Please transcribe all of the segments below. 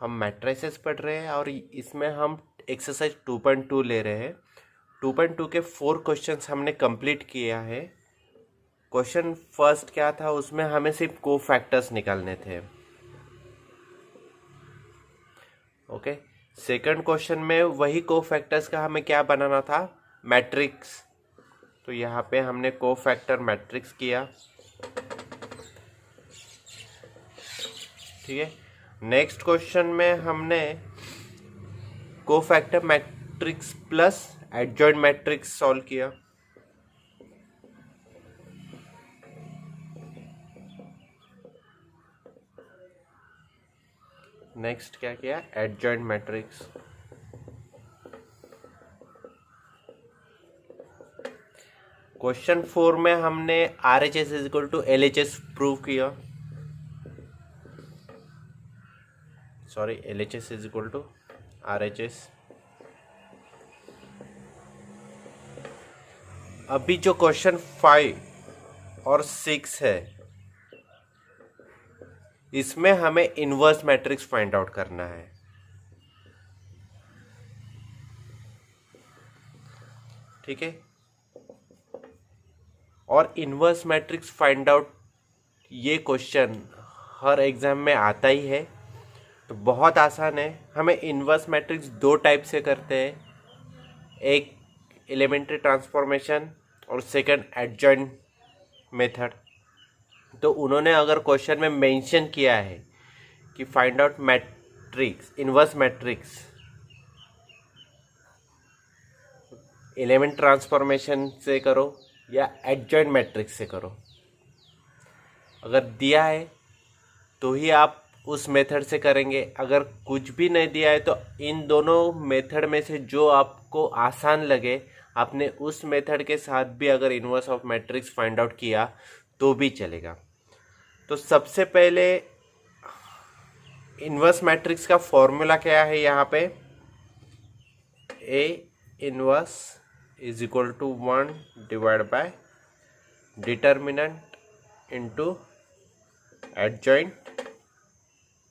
हम मैट्रिसेस पढ़ रहे हैं और इसमें हम एक्सरसाइज 2.2 ले रहे हैं। 2.2 के 4 क्वेश्चंस हमने कंप्लीट किया है। क्वेश्चन फर्स्ट क्या था, उसमें हमें सिर्फ को फैक्टर्स निकालने थे। ओके, सेकंड क्वेश्चन में वही को फैक्टर्स का हमें क्या बनाना था, मैट्रिक्स। तो यहाँ पे हमने को फैक्टर मैट्रिक्स किया। ठीक है, नेक्स्ट क्वेश्चन में हमने को factor matrix plus adjoint matrix solve किया। नेक्स्ट क्या किया, एडजॉइंट मैट्रिक्स। क्वेश्चन 4 में हमने RHS is equal to LHS prove किया। Sorry, LHS is equal to RHS। अभी जो क्वेश्चन 5 और 6 है, इसमें हमें इनवर्स मैट्रिक्स फाइंड आउट करना है। ठीक है, और इनवर्स मैट्रिक्स फाइंड आउट ये क्वेश्चन हर एग्जाम में आता ही है, तो बहुत आसान है। हमें इनवर्स मैट्रिक्स दो टाइप से करते हैं, एक एलिमेंट्री ट्रांसफॉर्मेशन और सेकंड एडजॉइंट मेथड। तो उन्होंने अगर क्वेश्चन में मेंशन किया है कि find out matrix, inverse matrix element transformation से करो या एडजॉइंट मैट्रिक्स से करो, अगर दिया है तो ही आप उस मेथड से करेंगे। अगर कुछ भी नहीं दिया है तो इन दोनों मेथड में से जो आपको आसान लगे, आपने उस मेथड के साथ भी अगर inverse of matrix find out किया तो भी चलेगा। तो सबसे पहले इनवर्स मैट्रिक्स का फॉर्मूला क्या है, यहाँ पे A inverse is equal to 1 divide by determinant into adjoint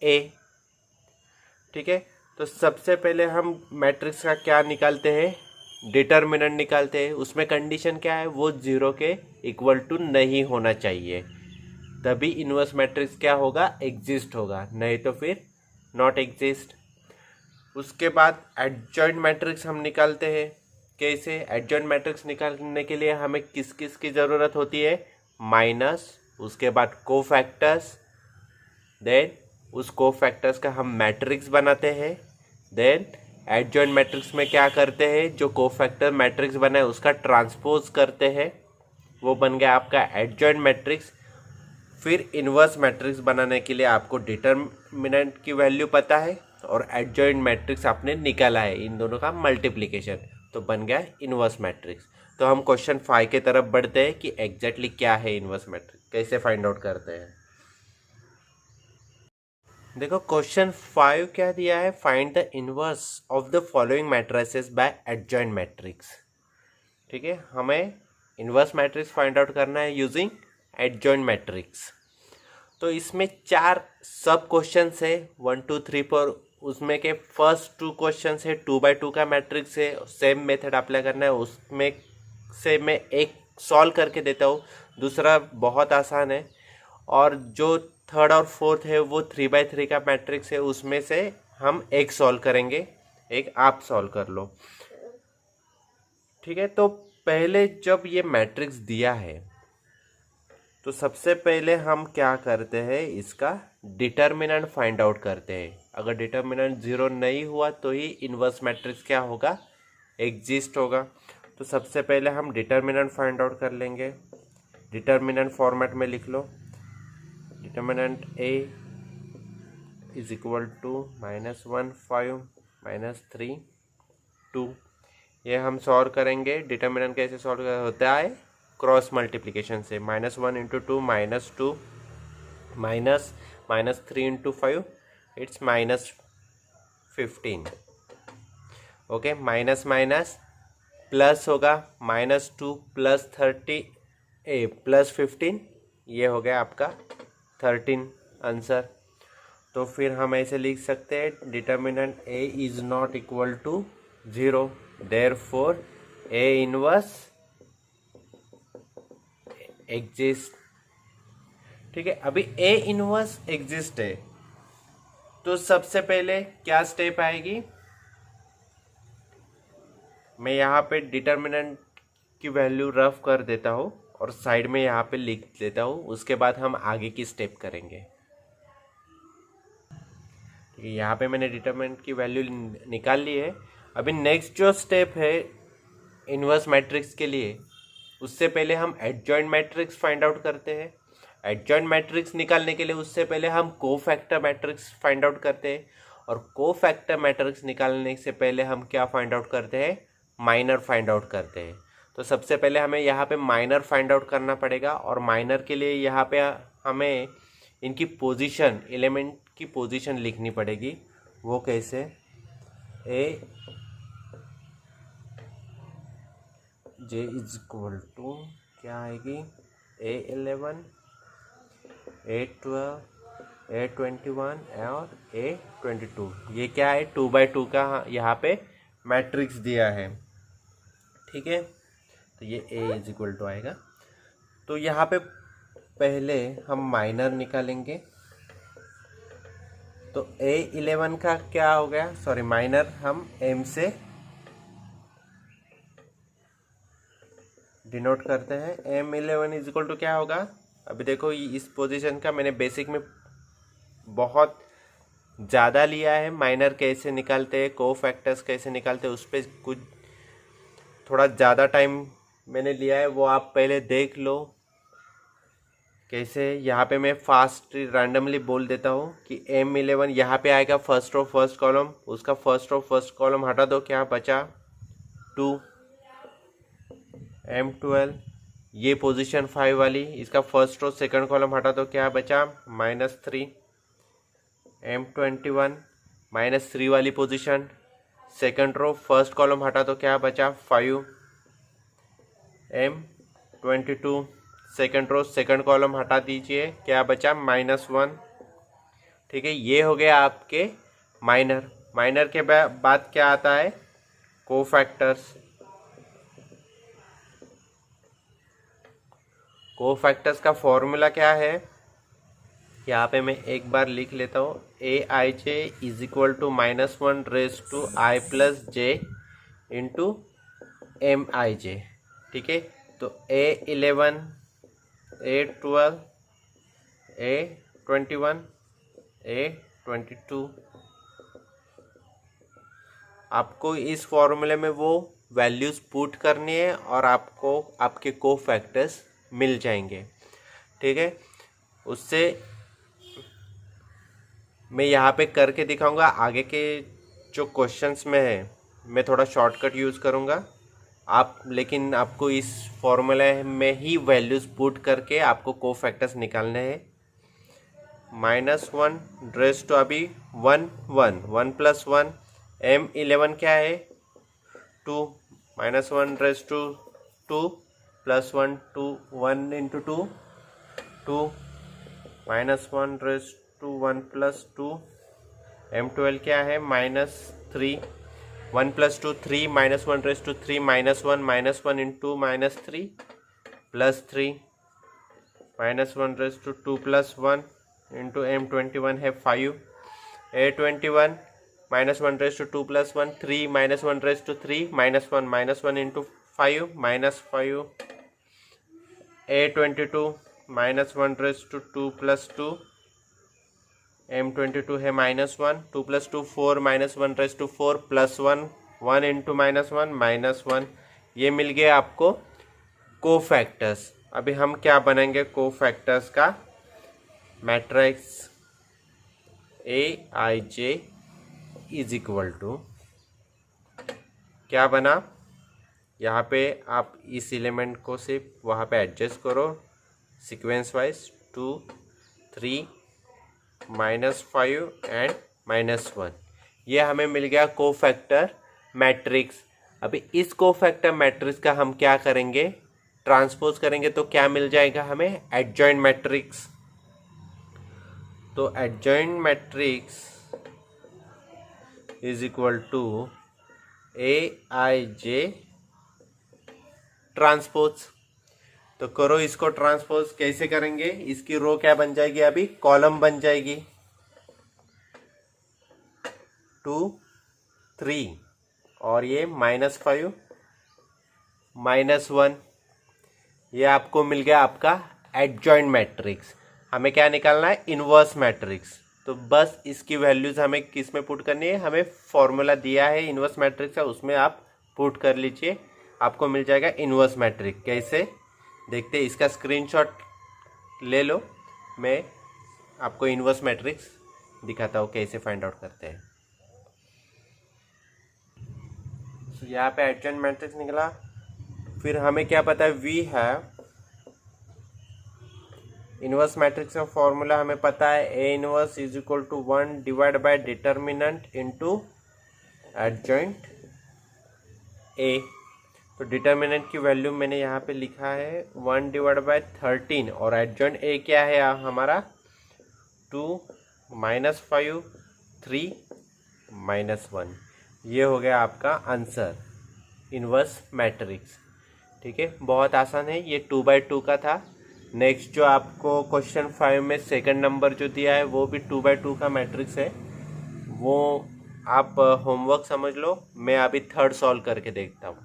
A. ठीक है, तो सबसे पहले हम मैट्रिक्स का क्या निकालते हैं, डिटर्मिनेंट निकालते हैं। उसमें कंडीशन क्या है, वो 0 के इक्वल टू नहीं होना चाहिए, तभी इनवर्स मैट्रिक्स क्या होगा, एग्जिस्ट होगा, नहीं तो फिर नॉट एग्जिस्ट। उसके बाद एडजॉइंट मैट्रिक्स हम निकालते हैं। कैसे, एडजॉइंट मैट्रिक्स निकालने के लिए हमें किस किस की ज़रूरत होती है, माइनस, उसके बाद को फैक्टर्स, देन उस को फैक्टर्स का हम मैट्रिक्स बनाते हैं। देन एडजॉइंट मैट्रिक्स में क्या करते हैं, जो को फैक्टर मैट्रिक्स बना है उसका ट्रांसपोज करते हैं, वो बन गया आपका एडजॉइंट मैट्रिक्स। फिर इनवर्स मैट्रिक्स बनाने के लिए आपको डिटर्मिनेंट की वैल्यू पता है और एडजॉइंट मैट्रिक्स आपने निकाला है, इन दोनों का मल्टीप्लिकेशन, तो बन गया इनवर्स मैट्रिक्स। तो हम क्वेश्चन 5 की तरफ बढ़ते हैं कि एग्जैक्टली क्या है इनवर्स मैट्रिक्स, कैसे फाइंड आउट करते हैं। देखो क्वेश्चन 5 क्या दिया है, find the inverse of the following matrices by adjoint matrix. ठीक है, हमें इनवर्स मैट्रिक्स फाइंड आउट करना है यूजिंग एडजॉइंट मैट्रिक्स। तो इसमें 4 सब क्वेश्चन है, 1 2 3 4। उसमें के फर्स्ट 2 क्वेश्चन है 2x2 का मैट्रिक्स है, सेम मेथड अप्लाई करना है। उसमें से मैं एक सॉल्व करके देता हूँ, दूसरा बहुत आसान है। और जो थर्ड और फोर्थ है वो 3x3 का मैट्रिक्स है, उसमें से हम एक सॉल्व करेंगे, एक आप सॉल्व कर लो। ठीक है, तो पहले जब ये मैट्रिक्स दिया है तो सबसे पहले हम क्या करते हैं, इसका डिटर्मिनेंट फाइंड आउट करते हैं। अगर डिटर्मिनेंट 0 नहीं हुआ तो ही इनवर्स मैट्रिक्स क्या होगा, एग्जिस्ट होगा। तो सबसे पहले हम डिटर्मिनेंट फाइंड आउट कर लेंगे। डिटर्मिनेंट फॉर्मेट में लिख लो, determinant A is equal to -1 5 -3 2। ये हम सॉल्व करेंगे। डिटर्मिनेंट कैसे सॉल्व होता है, क्रॉस मल्टीप्लिकेशन से, -1 into 2 -2 -3 into 5 it's -15। Okay, minus minus plus होगा, -2 प्लस 30 प्लस 15, ये हो गया आपका 13 आंसर। तो फिर हम ऐसे लिख सकते हैं determinant A is not equal to 0, therefore A inverse exist. ठीक है, अभी ए इनवर्स एग्जिस्ट है तो सबसे पहले क्या स्टेप आएगी, मैं यहाँ पे डिटर्मिनेंट की वैल्यू रफ कर देता हूँ और साइड में यहाँ पे लिख देता हूँ, उसके बाद हम आगे की स्टेप करेंगे। ठीक है, यहाँ पे मैंने डिटर्मिनेंट की वैल्यू निकाल ली है। अभी नेक्स्ट जो स्टेप है इन्वर्स मैट्रिक्स के लिए, उससे पहले हम एडजॉइंट मैट्रिक्स फाइंड आउट करते हैं। एडजॉइंट मैट्रिक्स निकालने के लिए उससे पहले हम कोफैक्टर मैट्रिक्स फाइंड आउट करते हैं, और कोफैक्टर मैट्रिक्स निकालने से पहले हम क्या फाइंड आउट करते हैं, माइनर फाइंड आउट करते हैं। तो सबसे पहले हमें यहाँ पे माइनर फाइंड आउट करना पड़ेगा, और माइनर के लिए यहाँ पे हमें इनकी पोजीशन, एलिमेंट की पोजीशन लिखनी पड़ेगी। वो कैसे, ए जे इज इक्वल टू क्या आएगी, A11, A12, A21 और A22। ये क्या है, 2x2 का यहाँ पे मैट्रिक्स दिया है। ठीक है, तो ये A इज इक्वल टू आएगा। तो यहाँ पे पहले हम माइनर निकालेंगे, तो A11 का क्या हो गया, सॉरी माइनर हम M से डिनोट करते हैं। M11 इज इक्वल टू क्या होगा, अभी देखो इस पोजीशन का मैंने बेसिक में बहुत ज़्यादा लिया है, माइनर कैसे निकालते हैं, कोफैक्टर्स कैसे निकालते हैं, उस पर कुछ थोड़ा ज़्यादा टाइम मैंने लिया है, वो आप पहले देख लो कैसे। यहाँ पे मैं फास्ट रैंडमली बोल देता हूँ कि M11 यहाँ पे आएगा फर्स्ट रो फर्स्ट कॉलम, उसका फर्स्ट रो फर्स्ट कॉलम हटा दो, क्या बचा 2। M12 ये पोजीशन 5 वाली, इसका फर्स्ट रो सेकंड कॉलम हटा दो, क्या बचा -3। M21 -3 वाली position, second row first column हटा दो, क्या बचा 5। M22 second row second column हटा दीजिए, क्या बचा -1। ठीक है, ये हो गया आपके माइनर। माइनर के बाद क्या आता है, कोफैक्टर्स। कोफैक्टर्स का फॉर्मूला क्या है, यहाँ पे मैं एक बार लिख लेता हूँ, Aij is equal to -1 raise to i plus j into Mij। ठीक है, तो A11, A12, A21, A22, आपको इस फॉर्मूले में वो वैल्यूज पुट करनी है और आपको आपके कोफैक्टर्स मिल जाएंगे। ठीक है, उससे मैं यहाँ पे करके दिखाऊंगा, आगे के जो क्वेश्चंस में है मैं थोड़ा शॉर्टकट यूज़ करूँगा लेकिन आपको इस फॉर्मूले में ही वैल्यूज पुट करके आपको कोफैक्टर्स निकालने हैं। -1 रेज टू अभी 1 + 1, M11 क्या है 2, -1 raise to 2 + 1 2, 1 × 2 2, -1 raise to 1 + 2। M12 क्या है -3, 1 + 2 3, -1 raise to 3, -1 × -3 +3, -1 raise to 2 + 1 into M21 है 5। A21 -1 raise to 2 + 1 3, -1 raise to 3, -1 into 5 -5। A22 -1 raise to 2 + 2, M22 है -1, 2 + 2 4, -1 रेज टू 4 +1, 1 इंटू -1 ये मिल गया आपको कोफैक्टर्स। अभी हम क्या बनाएंगे कोफैक्टर्स का matrix, Aij is equal to क्या बना, यहाँ पे आप इस एलिमेंट को सिर्फ वहाँ पे एडजस्ट करो सीक्वेंस वाइज, 2 3 -5 एंड -1, ये हमें मिल गया कोफैक्टर मैट्रिक्स। अभी इस कोफैक्टर मैट्रिक्स का हम क्या करेंगे, ट्रांसपोज करेंगे तो क्या मिल जाएगा हमें, एडजॉइंट मैट्रिक्स। तो adjoint matrix is equal to AIJ transpose. तो करो इसको ट्रांसपोज। कैसे करेंगे? इसकी रो क्या बन जाएगी? अभी कॉलम बन जाएगी 2 3 और ये -5 -1। ये आपको मिल गया आपका एडजॉइंट मैट्रिक्स। हमें क्या निकालना है? Inverse matrix. तो बस इसकी वैल्यूज हमें किस में पुट करनी है? हमें फॉर्मूला दिया है इनवर्स मैट्रिक्स का, उसमें आप पुट कर लीजिए, आपको मिल जाएगा इनवर्स मैट्रिक्स। कैसे देखते हैं? इसका स्क्रीनशॉट ले लो, मैं आपको इनवर्स मैट्रिक्स दिखाता हूँ कैसे फाइंड आउट करते हैं। तो यहाँ पे एडजॉइंट मैट्रिक्स निकला। फिर हमें क्या पता है? वी हैव इनवर्स मैट्रिक्स का फॉर्मूला हमें पता है, A inverse is equal to 1 divide by determinant into adjoint A. तो डिटर्मिनेंट की वैल्यू मैंने यहाँ पे लिखा है 1 डिवाइड बाय 13 और एडजॉइंट ए क्या है हमारा? 2 -5 3 -1। ये हो गया आपका आंसर इनवर्स मैट्रिक्स। ठीक है, बहुत आसान है। ये 2/2 का था। नेक्स्ट जो आपको क्वेश्चन 5 में सेकंड नंबर जो दिया है वो भी 2/2 का मैट्रिक्स है, वो आप होमवर्क समझ लो। मैं अभी थर्ड सॉल्व करके देखता हूँ।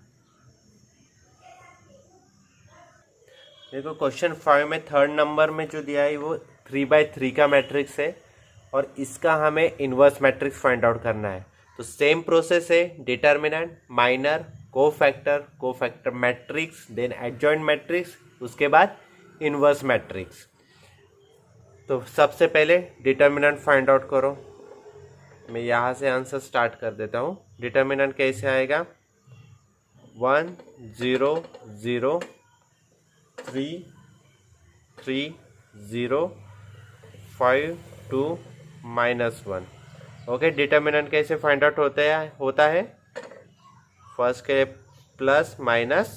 देखो क्वेश्चन 5 में थर्ड नंबर में जो दिया है वो 3/3 का मैट्रिक्स है और इसका हमें इनवर्स मैट्रिक्स फाइंड आउट करना है। तो सेम प्रोसेस है, determinant, minor, cofactor matrix, then adjoint matrix, उसके बाद इनवर्स मैट्रिक्स। तो सबसे पहले डिटर्मिनेंट फाइंड आउट करो। मैं यहाँ से आंसर स्टार्ट कर देता हूँ। डिटर्मिनेंट कैसे आएगा? 1 0 0 3 3 0 5 2 -1। ओके, डिटर्मिनेंट कैसे फाइंड आउट होता है? फर्स्ट के प्लस माइनस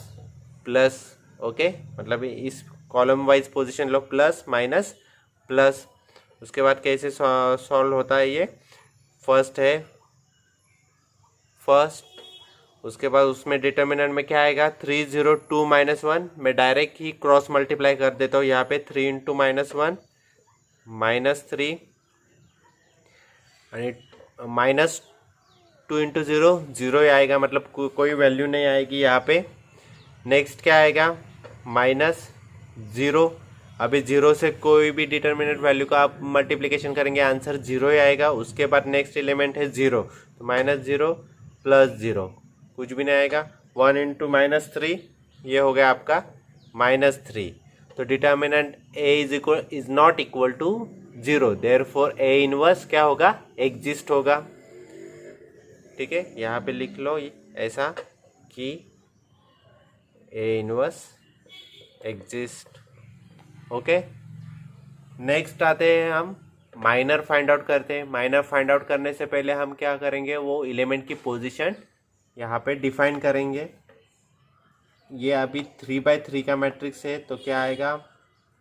प्लस। ओके, मतलब इस कॉलम वाइज पोजीशन लो, प्लस माइनस प्लस। उसके बाद कैसे सॉल्व होता है? ये फर्स्ट है फर्स्ट, उसके बाद उसमें डिटर्मिनेंट में क्या आएगा? 3 0 2 -1। मैं डायरेक्ट ही क्रॉस मल्टीप्लाई कर देता हूँ यहाँ पे। 3 × -1 -3 आणि -2 × 0 0 ही आएगा, मतलब कोई वैल्यू नहीं आएगी यहाँ पे। नेक्स्ट क्या आएगा? -0। अभी 0 से कोई भी डिटर्मिनेंट वैल्यू का आप मल्टीप्लिकेशन करेंगे, आंसर 0 ही आएगा। उसके बाद नेक्स्ट एलिमेंट है 0, तो -0 + 0 कुछ भी नहीं आएगा। 1 × -3, ये हो गया आपका -3। तो determinant A is not equal to 0, therefore A inverse क्या होगा? एग्जिस्ट होगा। ठीक है, यहाँ पे लिख लो ऐसा कि ए इनवर्स एग्जिस्ट। ओके, नेक्स्ट आते हैं हम माइनर फाइंड आउट करते हैं। माइनर फाइंड आउट करने से पहले हम क्या करेंगे? वो एलिमेंट की पोजीशन यहाँ पे डिफाइन करेंगे। ये अभी 3/3 का मैट्रिक्स है, तो क्या आएगा?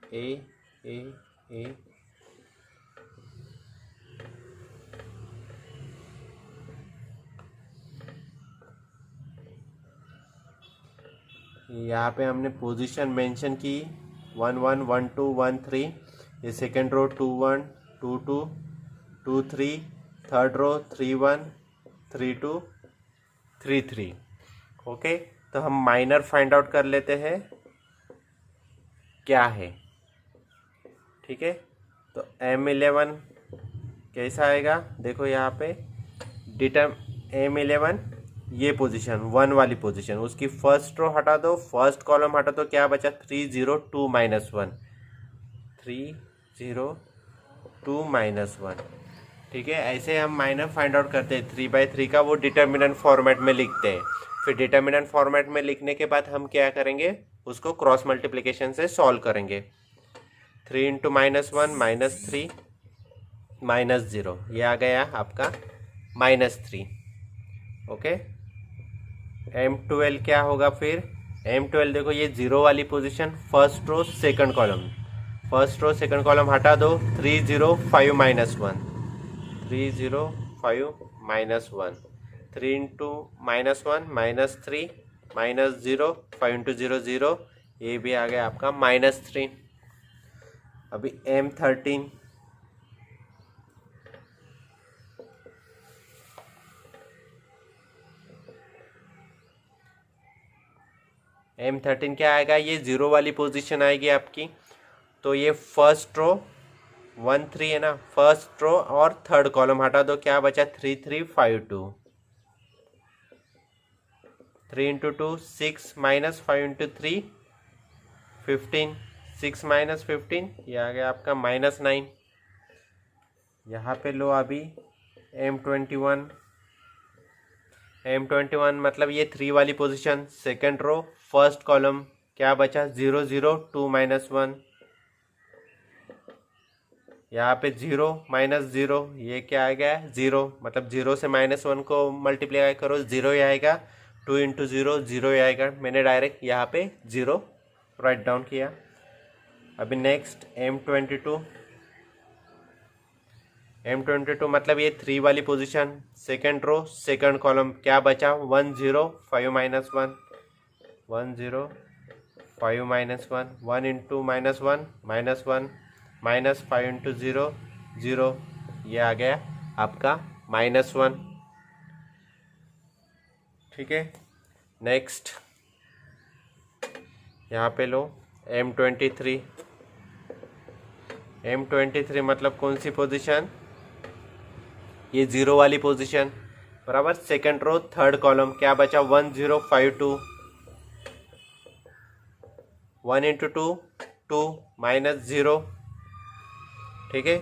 ए ए ए यहाँ पे हमने पोजीशन मेंशन की 1 1 1 2 1 3। ये second row 2 1 2 2 2 3, third row 3 1 3 2 3 3। Okay, तो हम माइनर फाइंड आउट कर लेते हैं क्या है। ठीक है, तो M11 कैसा आएगा? देखो यहाँ पे M11 ये पोजीशन 1 वाली पोजीशन, उसकी फर्स्ट रो हटा दो, फर्स्ट कॉलम हटा दो, क्या बचा? 3 0 2 -1 3 0 2 -1। ठीक है, ऐसे हम माइनर फाइंड आउट करते हैं। 3/3 का वो डिटर्मिनेंट फॉर्मेट में लिखते हैं। फिर डिटर्मिनेंट फॉर्मेट में लिखने के बाद हम क्या करेंगे? उसको क्रॉस मल्टीप्लिकेशन से सॉल्व करेंगे। 3 × -1 -3 -0, ये आ गया आपका -3। ओके, M12 क्या होगा फिर? M12 देखो ये 0 वाली position, first row second column, first row second column हटा दो, 3 0 5 -1, 3 0 5 -1, 3 इंटू -1 -3 -0, 5 इंटू 0 0, ये भी आ गया आपका -3। अभी M13, M13 क्या आएगा, ये 0 वाली पोजीशन आएगी आपकी। तो ये फर्स्ट रो 1 3 है ना, फर्स्ट रो और थर्ड कॉलम हटा दो, क्या बचा 3 3 5 2, 3 इंटू 2 6 -5 इंटू 3 15, 6 -15, ये आ गया आपका -9। यहाँ पे लो अभी M21 मतलब ये 3 वाली position, second row first column, क्या बचा 0 0 2 -1, यहाँ पे 0 -0, ये क्या आ गया 0, मतलब 0 से -1 को मल्टीप्लाई करो 0 ही आएगा, 2 इंटू 0 0 ही आएगा। मैंने डायरेक्ट यहाँ पे 0 राइट डाउन किया। अभी नेक्स्ट M22 मतलब ये 3 वाली position, second row second column, क्या बचा 1 0 5 -1, 1 0 5 -1, 1 इंटू -1 -1 -5 इंटू 0 0, ये आ गया आपका -1। ठीक है, नेक्स्ट यहाँ पे लो M23 मतलब कौन सी पोजीशन, ये 0 वाली पोजीशन बराबर, सेकंड रो थर्ड कॉलम, क्या बचा 1 0 5 2, 1 इंटू 2 2 -0, ठीक है,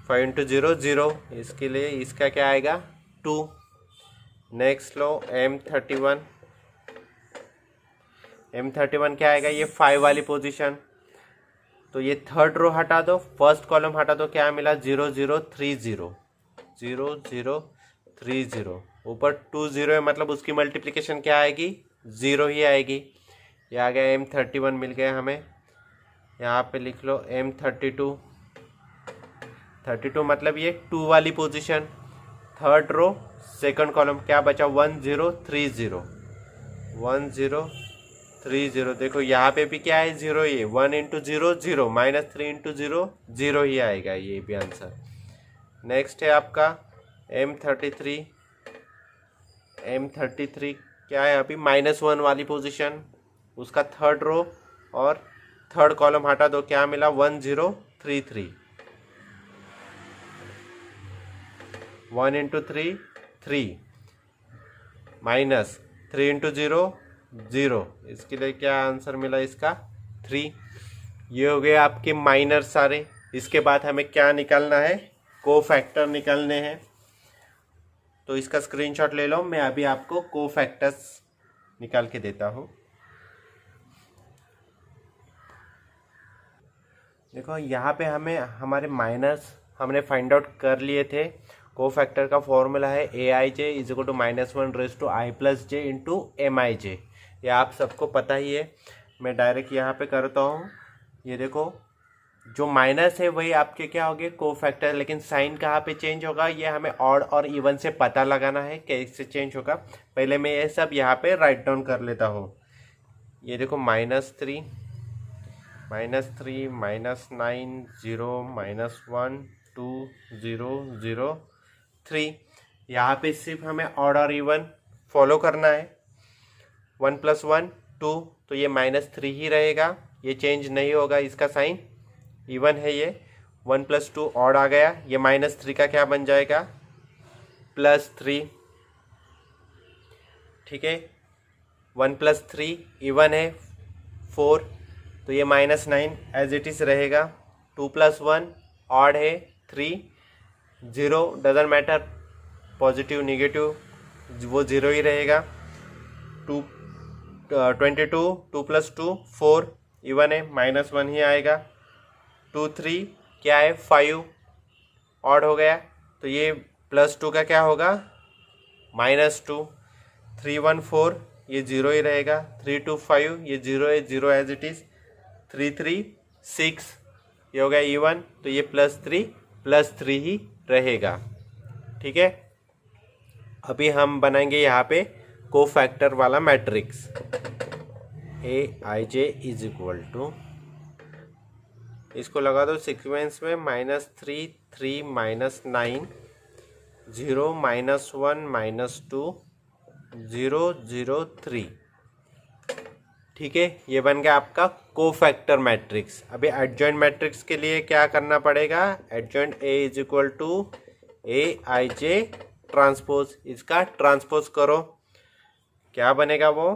5 इंटू 0 0, इसके लिए इसका क्या आएगा 2। नेक्स्ट लो M31 क्या आएगा, ये 5 वाली पोजीशन, तो ये थर्ड रो हटा दो, फर्स्ट कॉलम हटा दो, क्या मिला 0 0 3 0, 0 0 3 0, ऊपर 2 0 है, मतलब उसकी मल्टीप्लिकेशन क्या आएगी 0 ही आएगी। ये आ गया M31 मिल गया हमें। यहाँ पे लिख लो M32 मतलब ये 2 वाली position, third row second column, क्या बचा 1 0 3 0, 1 0 3 0, देखो यहाँ पे भी क्या है 0 ही है, 1 इंटू 0 0 -3 इंटू 0 0 ही आएगा, ये भी आंसर। नेक्स्ट है आपका M33 क्या है अभी -1 वाली पोजीशन, उसका थर्ड रो और थर्ड कॉलम हटा दो, क्या मिला 1 0 3 3, 1 इंटू 3 3 -3 इंटू 0 0, इसके लिए क्या आंसर मिला इसका 3। ये हो गए आपके माइनर सारे। इसके बाद हमें क्या निकालना है, कोफैक्टर निकालने हैं। तो इसका स्क्रीनशॉट ले लो, मैं अभी आपको कोफैक्टर्स निकाल के देता हूँ। देखो यहाँ पे हमें हमारे माइनस हमने फाइंड आउट कर लिए थे। कोफैक्टर का फॉर्मूला है AIJ is equal to -1 / into MIJ, ये आप सबको पता ही है। मैं डायरेक्ट यहाँ पे करता हूँ। ये देखो जो माइनस है वही आपके क्या हो गए कोफैक्टर, लेकिन साइन कहाँ पे चेंज होगा, ये हमें ऑड और इवन से पता लगाना है कैसे चेंज होगा। पहले मैं ये सब यहाँ पे राइट डाउन कर लेता हूँ। ये देखो -3 -9 0 -1 2 0 0 3, यहाँ पे सिर्फ हमें ऑड और इवन फॉलो करना है। 1 + 1 2, तो ये -3 ही रहेगा, ये चेंज नहीं होगा, इसका साइन इवन है। ये 1 + 2 ऑड आ गया, ये -3 का क्या बन जाएगा +3, ठीक है। 1 + 3 इवन है 4, तो ये -9 एज इट इज़ रहेगा। 2 + 1 ऑड है 3, 0 डजंट मैटर, पॉजिटिव नेगेटिव वो 0 ही रहेगा। 22 2 + 2 4 इवन है, -1 ही आएगा। 2 3 क्या है 5 ऑड हो गया, तो ये +2 का क्या होगा -2। 3 1 4 ये 0 ही रहेगा। 3 2 5 ये 0 है, 0 एज इट इज़। 3 3 6 ये हो गया इवन, तो ये +3 ही रहेगा। ठीक है, अभी हम बनाएंगे यहाँ पे कोफैक्टर वाला matrix. Aij is equal to, इसको लगा दो सीक्वेंस में -3 3 -9 0 -1 -2 0 0 3। ठीक है, ये बन गया आपका कोफैक्टर मैट्रिक्स। अभी एडजॉइंट मैट्रिक्स के लिए क्या करना पड़ेगा, adjoint A is equal to Aij transpose, इसका ट्रांसपोज करो, क्या बनेगा वो,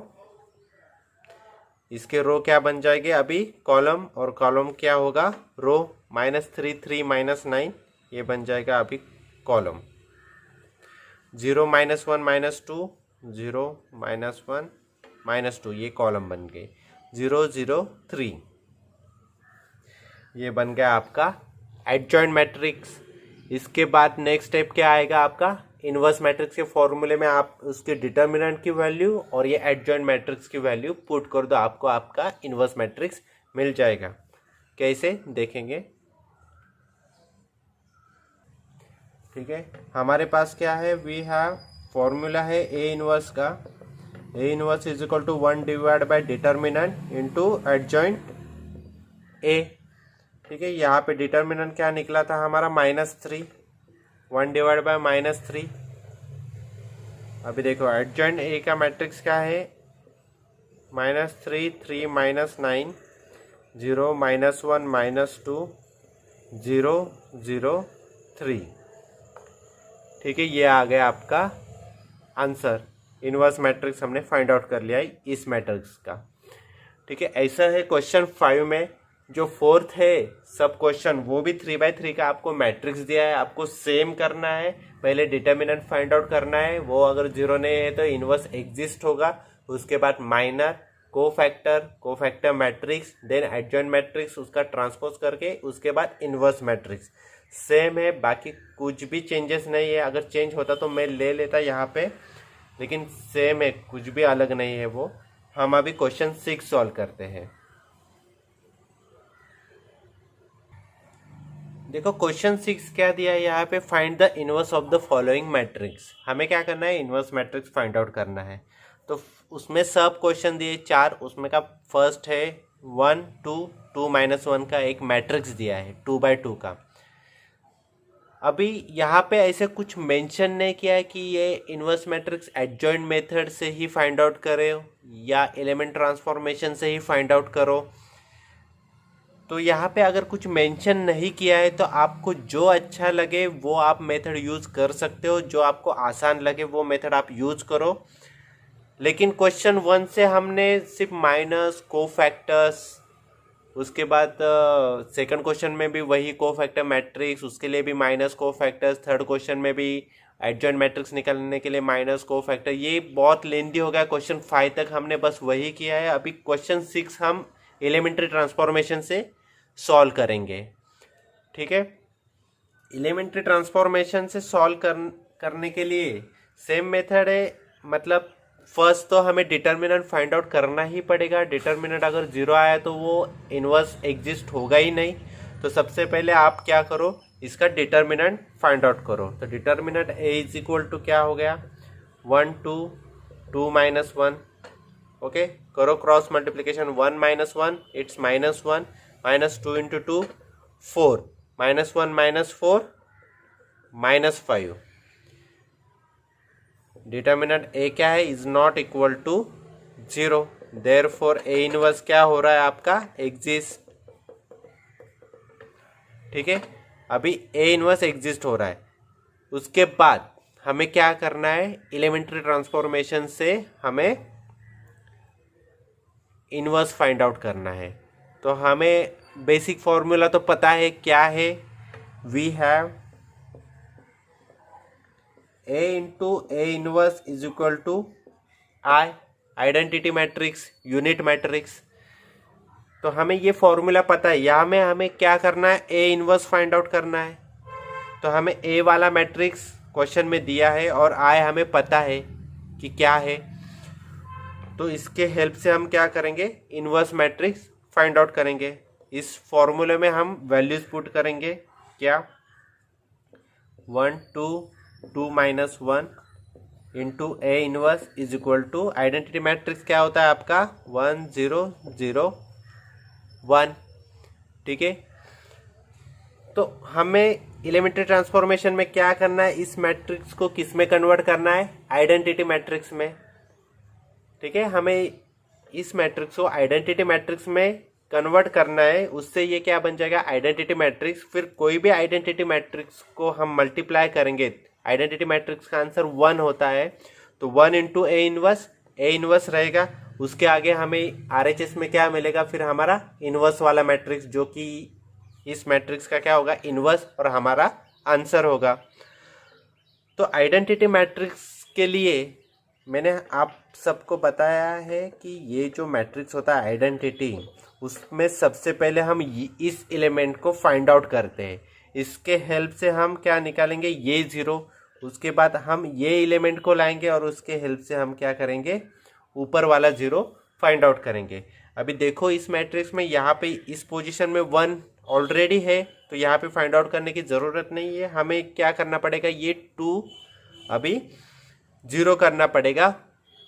इसके रो क्या बन जाएगी, अभी कॉलम, और कॉलम क्या होगा, रो। -3 3 -9 ये बन जाएगा अभी कॉलम। 0 -1 -2 0 -1 -2 ये कॉलम बन गए। 0 0 3 ये बन गया आपका एडजॉइंट मैट्रिक्स। इसके बाद नेक्स्ट स्टेप क्या आएगा आपका, इनवर्स मैट्रिक्स के फॉर्मूले में आप उसके डिटर्मिनेंट की वैल्यू और ये एडजॉइंट मैट्रिक्स की वैल्यू पुट कर दो, आपको आपका इनवर्स मैट्रिक्स मिल जाएगा। कैसे देखेंगे, ठीक है, हमारे पास क्या है, वी हैव फॉर्मूला है ए इनवर्स का, A inverse is equal to 1 divide by determinant into adjoint A. ठीक है, यहाँ पे डिटर्मिनेंट क्या निकला था हमारा -3, 1 डिवाइड बाय -3। अभी देखो एडजॉइंट ए का मैट्रिक्स क्या है, -3 3 -9 0 -1 -2 0 0 3। ठीक है, ये आ गया आपका आंसर। इनवर्स मैट्रिक्स हमने फाइंड आउट कर लिया है इस मैट्रिक्स का। ठीक है, ऐसा है क्वेश्चन 5 में जो फोर्थ है सब क्वेश्चन, वो भी 3/3 का आपको मैट्रिक्स दिया है, आपको सेम करना है। पहले डिटर्मिनेंट फाइंड आउट करना है, वो अगर 0 नहीं है तो इनवर्स एग्जिस्ट होगा, उसके बाद minor, cofactor matrix, then adjoint matrix, उसका ट्रांसपोज करके उसके बाद इनवर्स मैट्रिक्स। सेम है, बाकी कुछ भी चेंजेस नहीं है। अगर चेंज होता तो मैं ले लेता यहाँ पे, लेकिन सेम है, कुछ भी अलग नहीं है वो। हम अभी क्वेश्चन 6 सॉल्व करते हैं। देखो क्वेश्चन 6 क्या दिया है यहाँ पे, find the inverse of the following matrix. हमें क्या करना है, इनवर्स मैट्रिक्स फाइंड आउट करना है। तो उसमें सब क्वेश्चन दिए 4, उसमें का फर्स्ट है 1 2 2 -1 का एक मैट्रिक्स दिया है 2/2 का। अभी यहाँ पे ऐसे कुछ मेंशन नहीं किया है कि ये इनवर्स मैट्रिक्स एडजॉइंट मेथड से ही फाइंड आउट करो या एलिमेंट ट्रांसफॉर्मेशन से ही फाइंड आउट करो। तो यहाँ पे अगर कुछ मेंशन नहीं किया है तो आपको जो अच्छा लगे वो आप मेथड यूज़ कर सकते हो, जो आपको आसान लगे वो मेथड आप यूज़ करो। लेकिन क्वेश्चन 1 से हमने सिर्फ माइनस, कोफैक्टर्स, उसके बाद सेकंड क्वेश्चन में भी वही कोफैक्टर मैट्रिक्स, उसके लिए भी माइनस कोफैक्टर्स, थर्ड क्वेश्चन में भी एडजॉइंट मैट्रिक्स निकालने के लिए माइनस कोफैक्टर, ये बहुत लेंथी हो गया। क्वेश्चन 5 तक हमने बस वही किया है। अभी क्वेश्चन 6 हम एलिमेंट्री ट्रांसफॉर्मेशन से सॉल्व करेंगे। ठीक है, एलिमेंट्री ट्रांसफॉर्मेशन से सॉल्व करने के लिए सेम मेथड है, मतलब फर्स्ट तो हमें डिटर्मिनेंट फाइंड आउट करना ही पड़ेगा। डिटर्मिनेंट अगर 0 आया तो वो इनवर्स एग्जिस्ट होगा ही नहीं। तो सबसे पहले आप क्या करो, इसका डिटर्मिनेंट फाइंड आउट करो। तो determinant A is equal to क्या हो गया, 1 2 2 -1। ओके, करो cross multiplication, 1 -1 it's -1, -2 × 2 4, -1 -4 -5। Determinant A क्या है, is not equal to 0, therefore A inverse क्या हो रहा है आपका, एग्जिस्ट। ठीक है, अभी A इनवर्स एग्जिस्ट हो रहा है। उसके बाद हमें क्या करना है, एलिमेंट्री ट्रांसफॉर्मेशन से हमें इनवर्स फाइंड आउट करना है। तो हमें बेसिक फॉर्मूला तो पता है क्या है, we have A into A inverse is equal to I, identity matrix, unit matrix. तो हमें ये फॉर्मूला पता है, यहाँ में हमें क्या करना है, A इनवर्स फाइंड आउट करना है। तो हमें A वाला मैट्रिक्स क्वेश्चन में दिया है और I हमें पता है कि क्या है। तो इसके हेल्प से हम क्या करेंगे, इनवर्स मैट्रिक्स फाइंड आउट करेंगे। इस फॉर्मूले में हम वैल्यूज पुट करेंगे, क्या 1 2 2 minus 1 into A inverse is equal to identity matrix क्या होता है आपका 1 0 0 1। ठीक है, तो हमें एलिमेंट्री ट्रांसफॉर्मेशन में क्या करना है, इस मैट्रिक्स को किस में कन्वर्ट करना है, आइडेंटिटी मैट्रिक्स में। ठीक है, हमें इस मैट्रिक्स को आइडेंटिटी मैट्रिक्स में कन्वर्ट करना है, उससे ये क्या बन जाएगा आइडेंटिटी मैट्रिक्स। फिर कोई भी आइडेंटिटी मैट्रिक्स को हम मल्टीप्लाई करेंगे, आइडेंटिटी मैट्रिक्स का आंसर 1 होता है, तो 1 इंटू ए इनवर्स रहेगा। उसके आगे हमें RHS में क्या मिलेगा, फिर हमारा इनवर्स वाला मैट्रिक्स, जो कि इस मैट्रिक्स का क्या होगा इनवर्स, और हमारा आंसर होगा। तो आइडेंटिटी मैट्रिक्स के लिए मैंने आप सबको बताया है कि ये जो मैट्रिक्स होता है आइडेंटिटी, उसमें सबसे पहले हम इस एलिमेंट को फाइंड आउट करते हैं। इसके हेल्प से हम क्या निकालेंगे, ये 0, उसके बाद हम ये एलिमेंट को लाएंगे और उसके हेल्प से हम क्या करेंगे, ऊपर वाला 0 फाइंड आउट करेंगे। अभी देखो इस मैट्रिक्स में यहाँ पे इस पोजीशन में 1 ऑलरेडी है, तो यहाँ पे फाइंड आउट करने की ज़रूरत नहीं है। हमें क्या करना पड़ेगा, ये 2 अभी 0 करना पड़ेगा,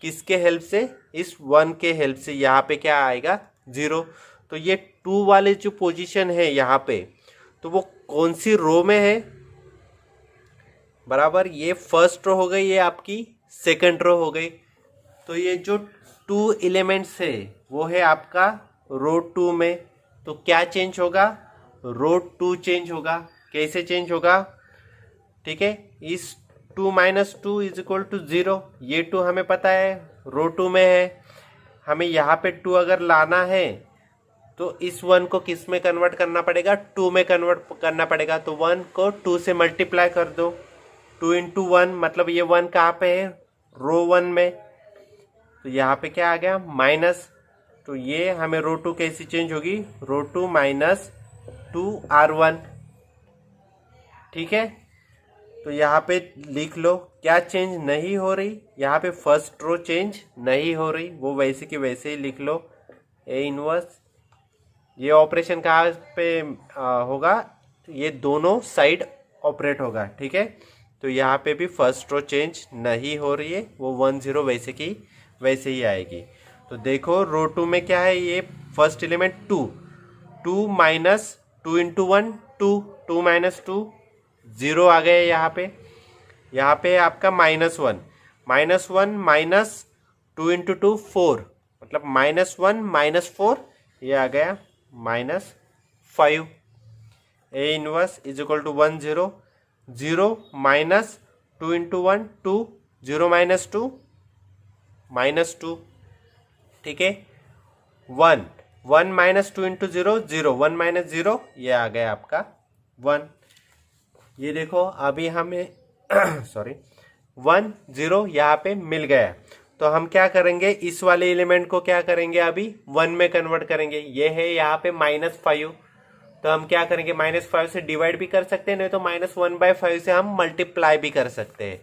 किसके हेल्प से, इस 1 के हेल्प से। यहाँ पे क्या आएगा 0, तो ये 2 वाले जो पोजीशन है यहाँ पे, तो वो कौन सी रो में है, बराबर ये फर्स्ट रो हो गई, ये आपकी सेकंड रो हो गई। तो ये जो 2 एलिमेंट्स है वो है आपका रो 2 में, तो क्या चेंज होगा, रो 2 चेंज होगा। कैसे चेंज होगा, ठीक है, इस 2 माइनस 2 इज इक्वल टू 0, ये 2 हमें पता है रो 2 में है। हमें यहाँ पे 2 अगर लाना है तो इस 1 को किस में कन्वर्ट करना पड़ेगा, 2 में कन्वर्ट करना पड़ेगा। तो 1 को 2 से मल्टीप्लाई कर दो, 2 इंटू 1, मतलब ये 1 कहाँ पे है, रो 1 में, तो यहाँ पे क्या आ गया माइनस। तो ये हमें रो 2 कैसी चेंज होगी, रो 2 माइनस 2R1। ठीक है, तो यहाँ पे लिख लो क्या चेंज नहीं हो रही, यहाँ पे फर्स्ट रो चेंज नहीं हो रही, वो वैसे की वैसे ही लिख लो ए इनवर्स। ये ऑपरेशन कहाँ पे होगा, तो ये दोनों साइड ऑपरेट होगा। ठीक है, तो यहाँ पे भी फर्स्ट रो चेंज नहीं हो रही है, वो 1 0 वैसे की वैसे ही आएगी। तो देखो रो 2 में क्या है, ये first element 2 minus 2 into 1 2 minus 2 0 आ गया यहाँ पे आपका -1 माइनस 2 इंटू 2 4, मतलब -1 -4, ये आ गया -5। A inverse is equal to 1 0 0 minus 2 into 1 2 0 minus 2 -2। ठीक है, 1 माइनस 2 इंटू 0 0, 1 माइनस 0, ये आ गया आपका 1। ये देखो अभी हमें सॉरी 1 0 यहाँ पे मिल गया, तो हम क्या करेंगे, इस वाले एलिमेंट को क्या करेंगे, अभी 1 में कन्वर्ट करेंगे। ये है यहाँ पे -5, तो हम क्या करेंगे, -5 से डिवाइड भी कर सकते हैं, नहीं तो -1/5 से हम मल्टीप्लाई भी कर सकते हैं।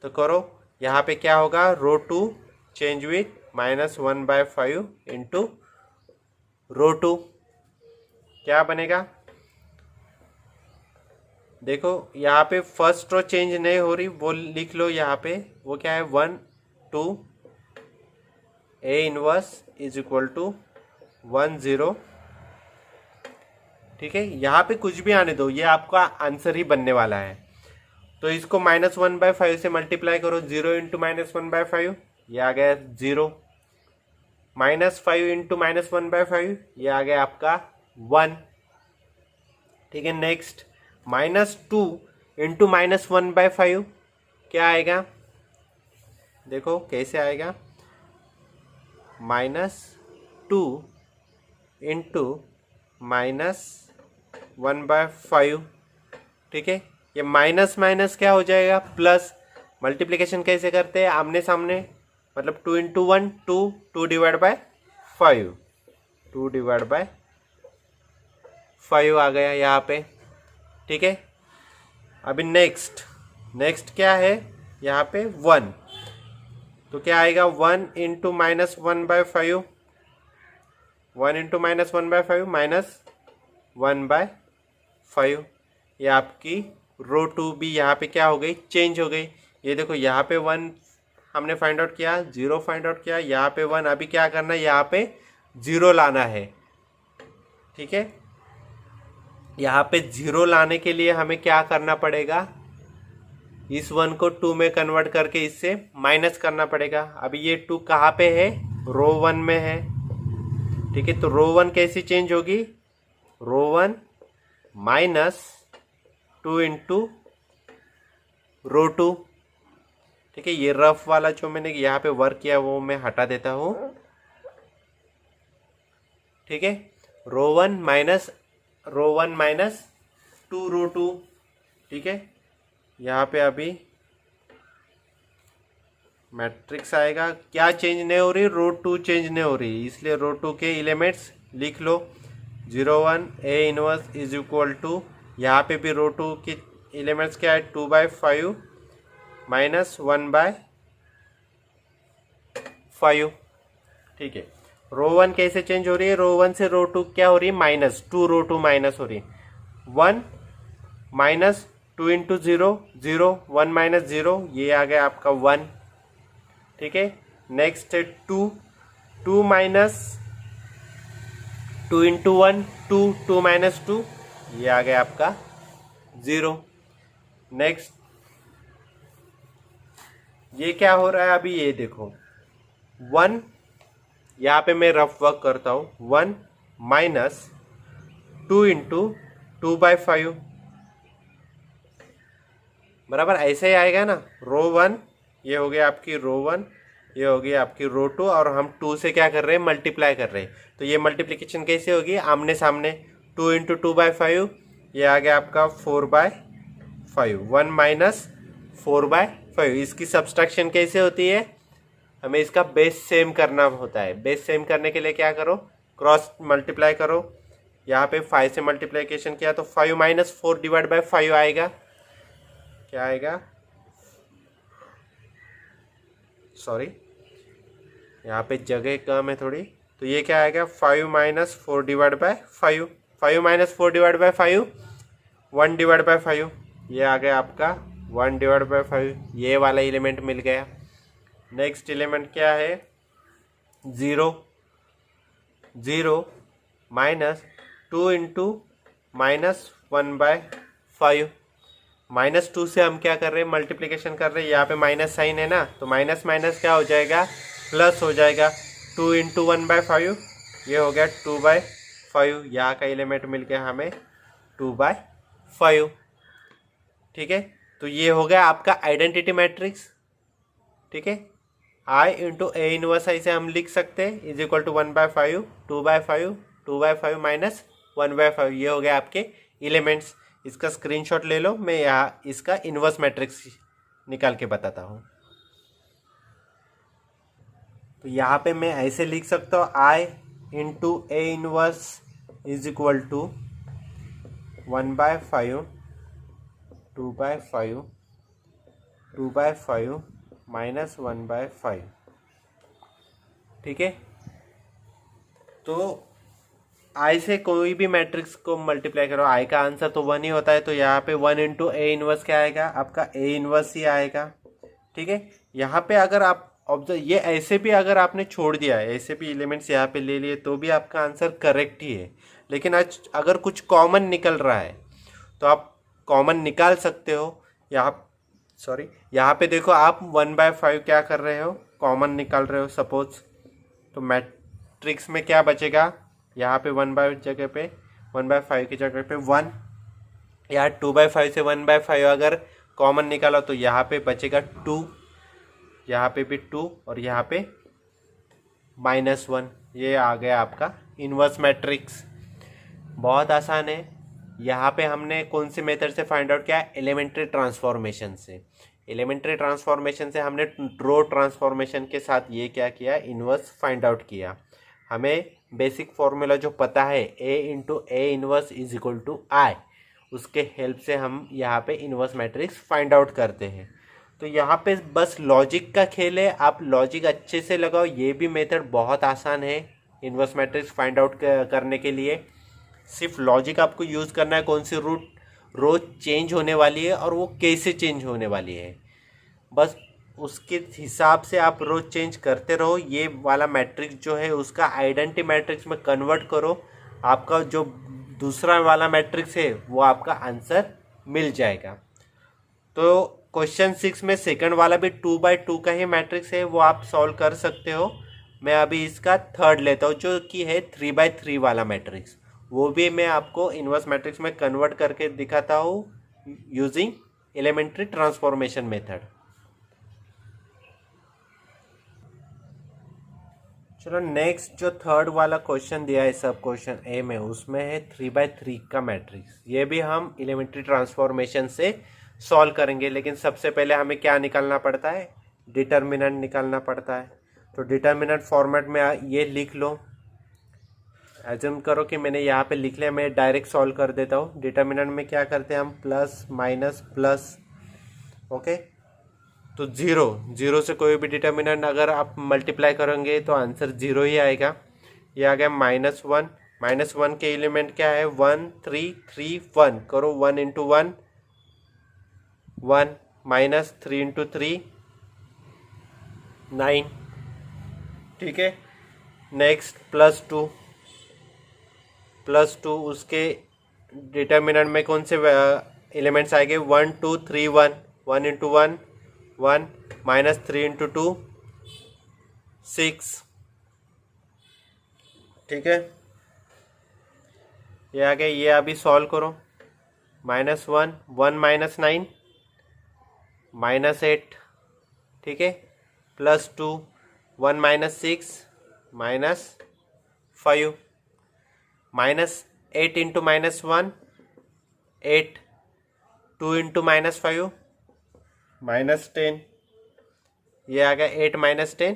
तो करो, यहाँ पे क्या होगा, रो 2 चेंज विथ -1/5 इंटू रो 2, क्या बनेगा, देखो यहाँ पे फर्स्ट रो चेंज नहीं हो रही, वो लिख लो यहाँ पे, वो क्या है 1 2 A inverse is equal to 1 0। ठीक है, यहाँ पे कुछ भी आने दो, ये आपका आंसर ही बनने वाला है। तो इसको -1/5 से मल्टीप्लाई करो, 0 इंटू -1/5, ये आ गया 0, -5 इंटू -1/5, ये आ गया आपका 1। ठीक है, नेक्स्ट -2 इंटू -1/5 क्या आएगा, देखो कैसे आएगा, -2 इंटू -1/5। ठीक है, ये माइनस माइनस क्या हो जाएगा, प्लस। मल्टीप्लिकेशन कैसे करते हैं, आमने सामने, मतलब 2 into 1 2 divide by 5, 2 divide by 5 आ गया यहाँ पे। ठीक है, अभी नेक्स्ट क्या है, यहाँ पे 1, तो क्या आएगा 1 इंटू -1/5, 1 इंटू -1/5 1/5। ये आपकी रो 2 भी यहाँ पे क्या हो गई, चेंज हो गई। ये देखो यहाँ पे 1 हमने फाइंड आउट किया, 0 फाइंड आउट किया, यहाँ पे 1। अभी क्या करना है, यहाँ पे 0 लाना है। ठीक है, यहाँ पे 0 लाने के लिए हमें क्या करना पड़ेगा, इस 1 को 2 में कन्वर्ट करके इससे माइनस करना पड़ेगा। अभी ये 2 कहाँ पे है, रो 1 में है। ठीक है, तो रो 1 कैसी चेंज होगी, रो 1 -2 इंटू रो 2। ठीक है, ये रफ वाला जो मैंने यहाँ पे वर्क किया वो मैं हटा देता हूँ। ठीक है, रो 1 माइनस 2 रो 2। ठीक है, यहाँ पे अभी मैट्रिक्स आएगा, क्या चेंज नहीं हो रही, रो 2 चेंज नहीं हो रही, इसलिए रो 2 के एलिमेंट्स लिख लो। 0 1 A inverse is equal to, यहाँ पे भी रो 2 की एलिमेंट्स क्या है, 2/5 माइनस 1/5। ठीक है, रो 1 कैसे चेंज हो रही है, रो 1 से रो 2 क्या हो रही है, -2 रो 2 माइनस हो रही है। 1 माइनस 2 इंटू 0 0, 1 माइनस 0, ये आ गया आपका 1। ठीक है, नेक्स्ट है 2 माइनस 2 इंटू 1 2 माइनस 2, ये आ गया आपका 0। नेक्स्ट ये क्या हो रहा है, अभी ये देखो 1, यहाँ पे मैं रफ वर्क करता हूँ, 1 माइनस 2 इंटू 2/5, बराबर ऐसे ही आएगा ना। रो 1 ये हो गया आपकी रो 1, ये हो गई आपकी रो 2, और हम 2 से क्या कर रहे हैं, मल्टीप्लाई कर रहे हैं। तो ये मल्टीप्लिकेशन कैसे होगी, आमने सामने, 2 इंटू 2/5, ये आ गया आपका 4/5। 1 माइनस 4/5, इसकी सब्सट्रैक्शन कैसे होती है, हमें इसका बेस सेम करना होता है। बेस सेम करने के लिए क्या करो, क्रॉस मल्टीप्लाई करो। यहाँ पे 5 से मल्टीप्लिकेशन किया तो 5 माइनस 4 डिवाइड बाय 5 आएगा, क्या आएगा, सॉरी यहाँ पे जगह कम है थोड़ी, तो ये क्या आएगा, 5 minus 4 divide by 5। 5 minus 4 divide by 5 1 divide bye 5, ये आ गया आपका 1 डिवाइड बाय 5, ये वाला एलिमेंट मिल गया। नेक्स्ट एलिमेंट क्या है, 0 माइनस 2 इंटू माइनस 1/5। -2 से हम क्या कर रहे हैं, मल्टीप्लिकेशन कर रहे हैं, यहाँ पे माइनस साइन है ना, तो माइनस माइनस क्या हो जाएगा, प्लस हो जाएगा। 2 इंटू 1/5, ये हो गया 2/5, यहाँ का एलिमेंट मिल गया हमें 2/5। ठीक है, तो ये हो गया आपका आइडेंटिटी मैट्रिक्स। ठीक है, I इंटू A इनवर्स आई से हम लिख सकते हैं, इज इक्वल टू 1/5 2/5 माइनस 1/5, ये हो गया आपके एलिमेंट्स। इसका स्क्रीनशॉट ले लो, मैं यहाँ इसका इनवर्स मैट्रिक्स निकाल के बताता हूँ। तो यहाँ पे मैं ऐसे लिख सकता हूँ, I into A inverse is equal to 1/5 2/5 minus 1/5। ठीक है, तो आई से कोई भी मैट्रिक्स को मल्टीप्लाई करो, आई का आंसर तो 1 ही होता है, तो यहाँ पे 1 इंटू ए इनवर्स क्या आएगा, आपका ए इनवर्स ही आएगा। ठीक है, यहाँ पे अगर आप ऑब्जर्व, ये ऐसे भी अगर आपने छोड़ दिया है, ऐसे भी एलिमेंट्स यहाँ पे ले लिए, तो भी आपका आंसर करेक्ट ही है। लेकिन आज अगर कुछ कॉमन निकल रहा है तो आप कॉमन निकाल सकते हो। यहाँ पे देखो, आप 1/5 क्या कर रहे हो, कॉमन निकाल रहे हो सपोज, तो मैट्रिक्स में क्या बचेगा, यहाँ पे 1/5 की जगह पे 1, यहाँ 2/5 से 1/5 अगर कॉमन निकाला तो यहाँ पे बचेगा 2, यहाँ पे भी 2, और यहाँ पे -1। ये आ गया आपका इनवर्स मैट्रिक्स। बहुत आसान है। यहाँ पे हमने कौन सी मेथड से फाइंड आउट किया, एलिमेंट्री ट्रांसफॉर्मेशन से। एलिमेंट्री ट्रांसफॉर्मेशन से हमने रो ट्रांसफॉर्मेशन के साथ ये क्या किया, इनवर्स फाइंड आउट किया। हमें बेसिक फॉर्मूला जो पता है, A into A inverse is equal to I, उसके हेल्प से हम यहाँ पे इनवर्स मैट्रिक्स फाइंड आउट करते हैं। तो यहाँ पे बस लॉजिक का खेल है, आप लॉजिक अच्छे से लगाओ। ये भी मेथड बहुत आसान है इनवर्स मैट्रिक्स फाइंड आउट करने के लिए। सिर्फ लॉजिक आपको यूज़ करना है, कौन सी रो चेंज होने वाली है और वो कैसे चेंज होने वाली है, बस उसके हिसाब से आप रो चेंज करते रहो। ये वाला मैट्रिक्स जो है उसका आइडेंटिटी मैट्रिक्स में कन्वर्ट करो, आपका जो दूसरा वाला मैट्रिक्स है वो आपका आंसर मिल जाएगा। तो क्वेश्चन 6 में सेकंड वाला भी 2/2 का ही मैट्रिक्स है, वो आप सॉल्व कर सकते हो। मैं अभी इसका थर्ड लेता हूँ जो कि है 3/3 वाला मैट्रिक्स, वो भी मैं आपको इनवर्स मैट्रिक्स में कन्वर्ट करके दिखाता हूँ यूजिंग एलिमेंट्री ट्रांसफॉर्मेशन मेथड। चलो नेक्स्ट जो थर्ड वाला क्वेश्चन दिया है सब क्वेश्चन ए में, उसमें है 3/3 का मैट्रिक्स। ये भी हम एलिमेंट्री ट्रांसफॉर्मेशन से सॉल्व करेंगे, लेकिन सबसे पहले हमें क्या निकालना पड़ता है, डिटर्मिनेंट निकालना पड़ता है। तो डिटर्मिनेंट फॉर्मेट में ये लिख लो, एज्यूम करो कि मैंने यहाँ पे लिख लिया, मैं डायरेक्ट सॉल्व कर देता हूँ। डिटर्मिनेंट में क्या करते हैं हम, प्लस माइनस प्लस, ओके। तो जीरो से कोई भी डिटर्मिनेंट अगर आप मल्टीप्लाई करेंगे तो आंसर जीरो ही आएगा। ये आ गया -1, -1 के एलिमेंट क्या है, 1 3 3 1, करो 1 × 1 1, -3 × 3 9, ठीक है। नेक्स्ट +2, उसके डिटर्मिनेंट में कौन से एलिमेंट्स आएंगे, 1 2 3 1, 1 × 1 1, -3 × 2 6, ठीक है। ये आ गया, ये अभी सॉल्व करो, -1 1 -9 -8, ठीक है। +2 1 -6 -5, -8 × -1 8, 2 × -5 -10, ये आ गया 8 -10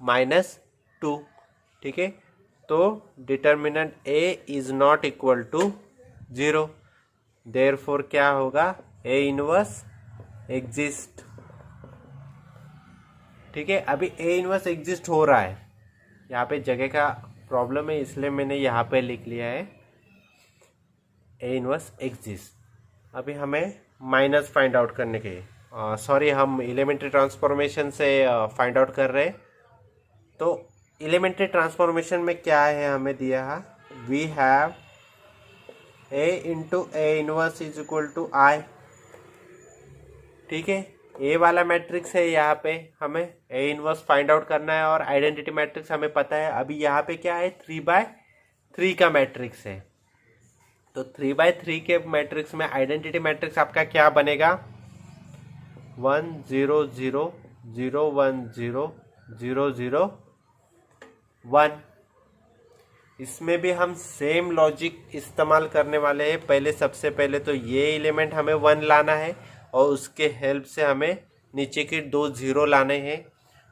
-2, ठीक है। तो determinant A is not equal to 0, therefore क्या होगा, ए इनवर्स एग्जिस्ट, ठीक है। अभी ए इनवर्स एग्जिस्ट हो रहा है, यहाँ पे जगह का प्रॉब्लम है इसलिए मैंने यहाँ पे लिख लिया है ए इनवर्स एग्जिस्ट। अभी हमें माइनस फाइंड आउट करने के, सॉरी हम एलिमेंट्री ट्रांसफॉर्मेशन से फाइंड आउट कर रहे हैं। तो एलिमेंट्री ट्रांसफॉर्मेशन में क्या है हमें दिया है, we have A × A inverse is equal to I, ठीक है। ए वाला मैट्रिक्स है, यहाँ पे हमें ए इनवर्स फाइंड आउट करना है और आइडेंटिटी मैट्रिक्स हमें पता है। अभी यहाँ पे क्या है, 3/3 का मैट्रिक्स है। तो 3/3 के मैट्रिक्स में आइडेंटिटी मैट्रिक्स आपका क्या बनेगा, 1 0 0 0 1 0 0 0 1। इसमें भी हम सेम लॉजिक इस्तेमाल करने वाले हैं। पहले सबसे पहले तो ये एलिमेंट हमें 1 लाना है और उसके हेल्प से हमें नीचे के 2 0 लाने हैं।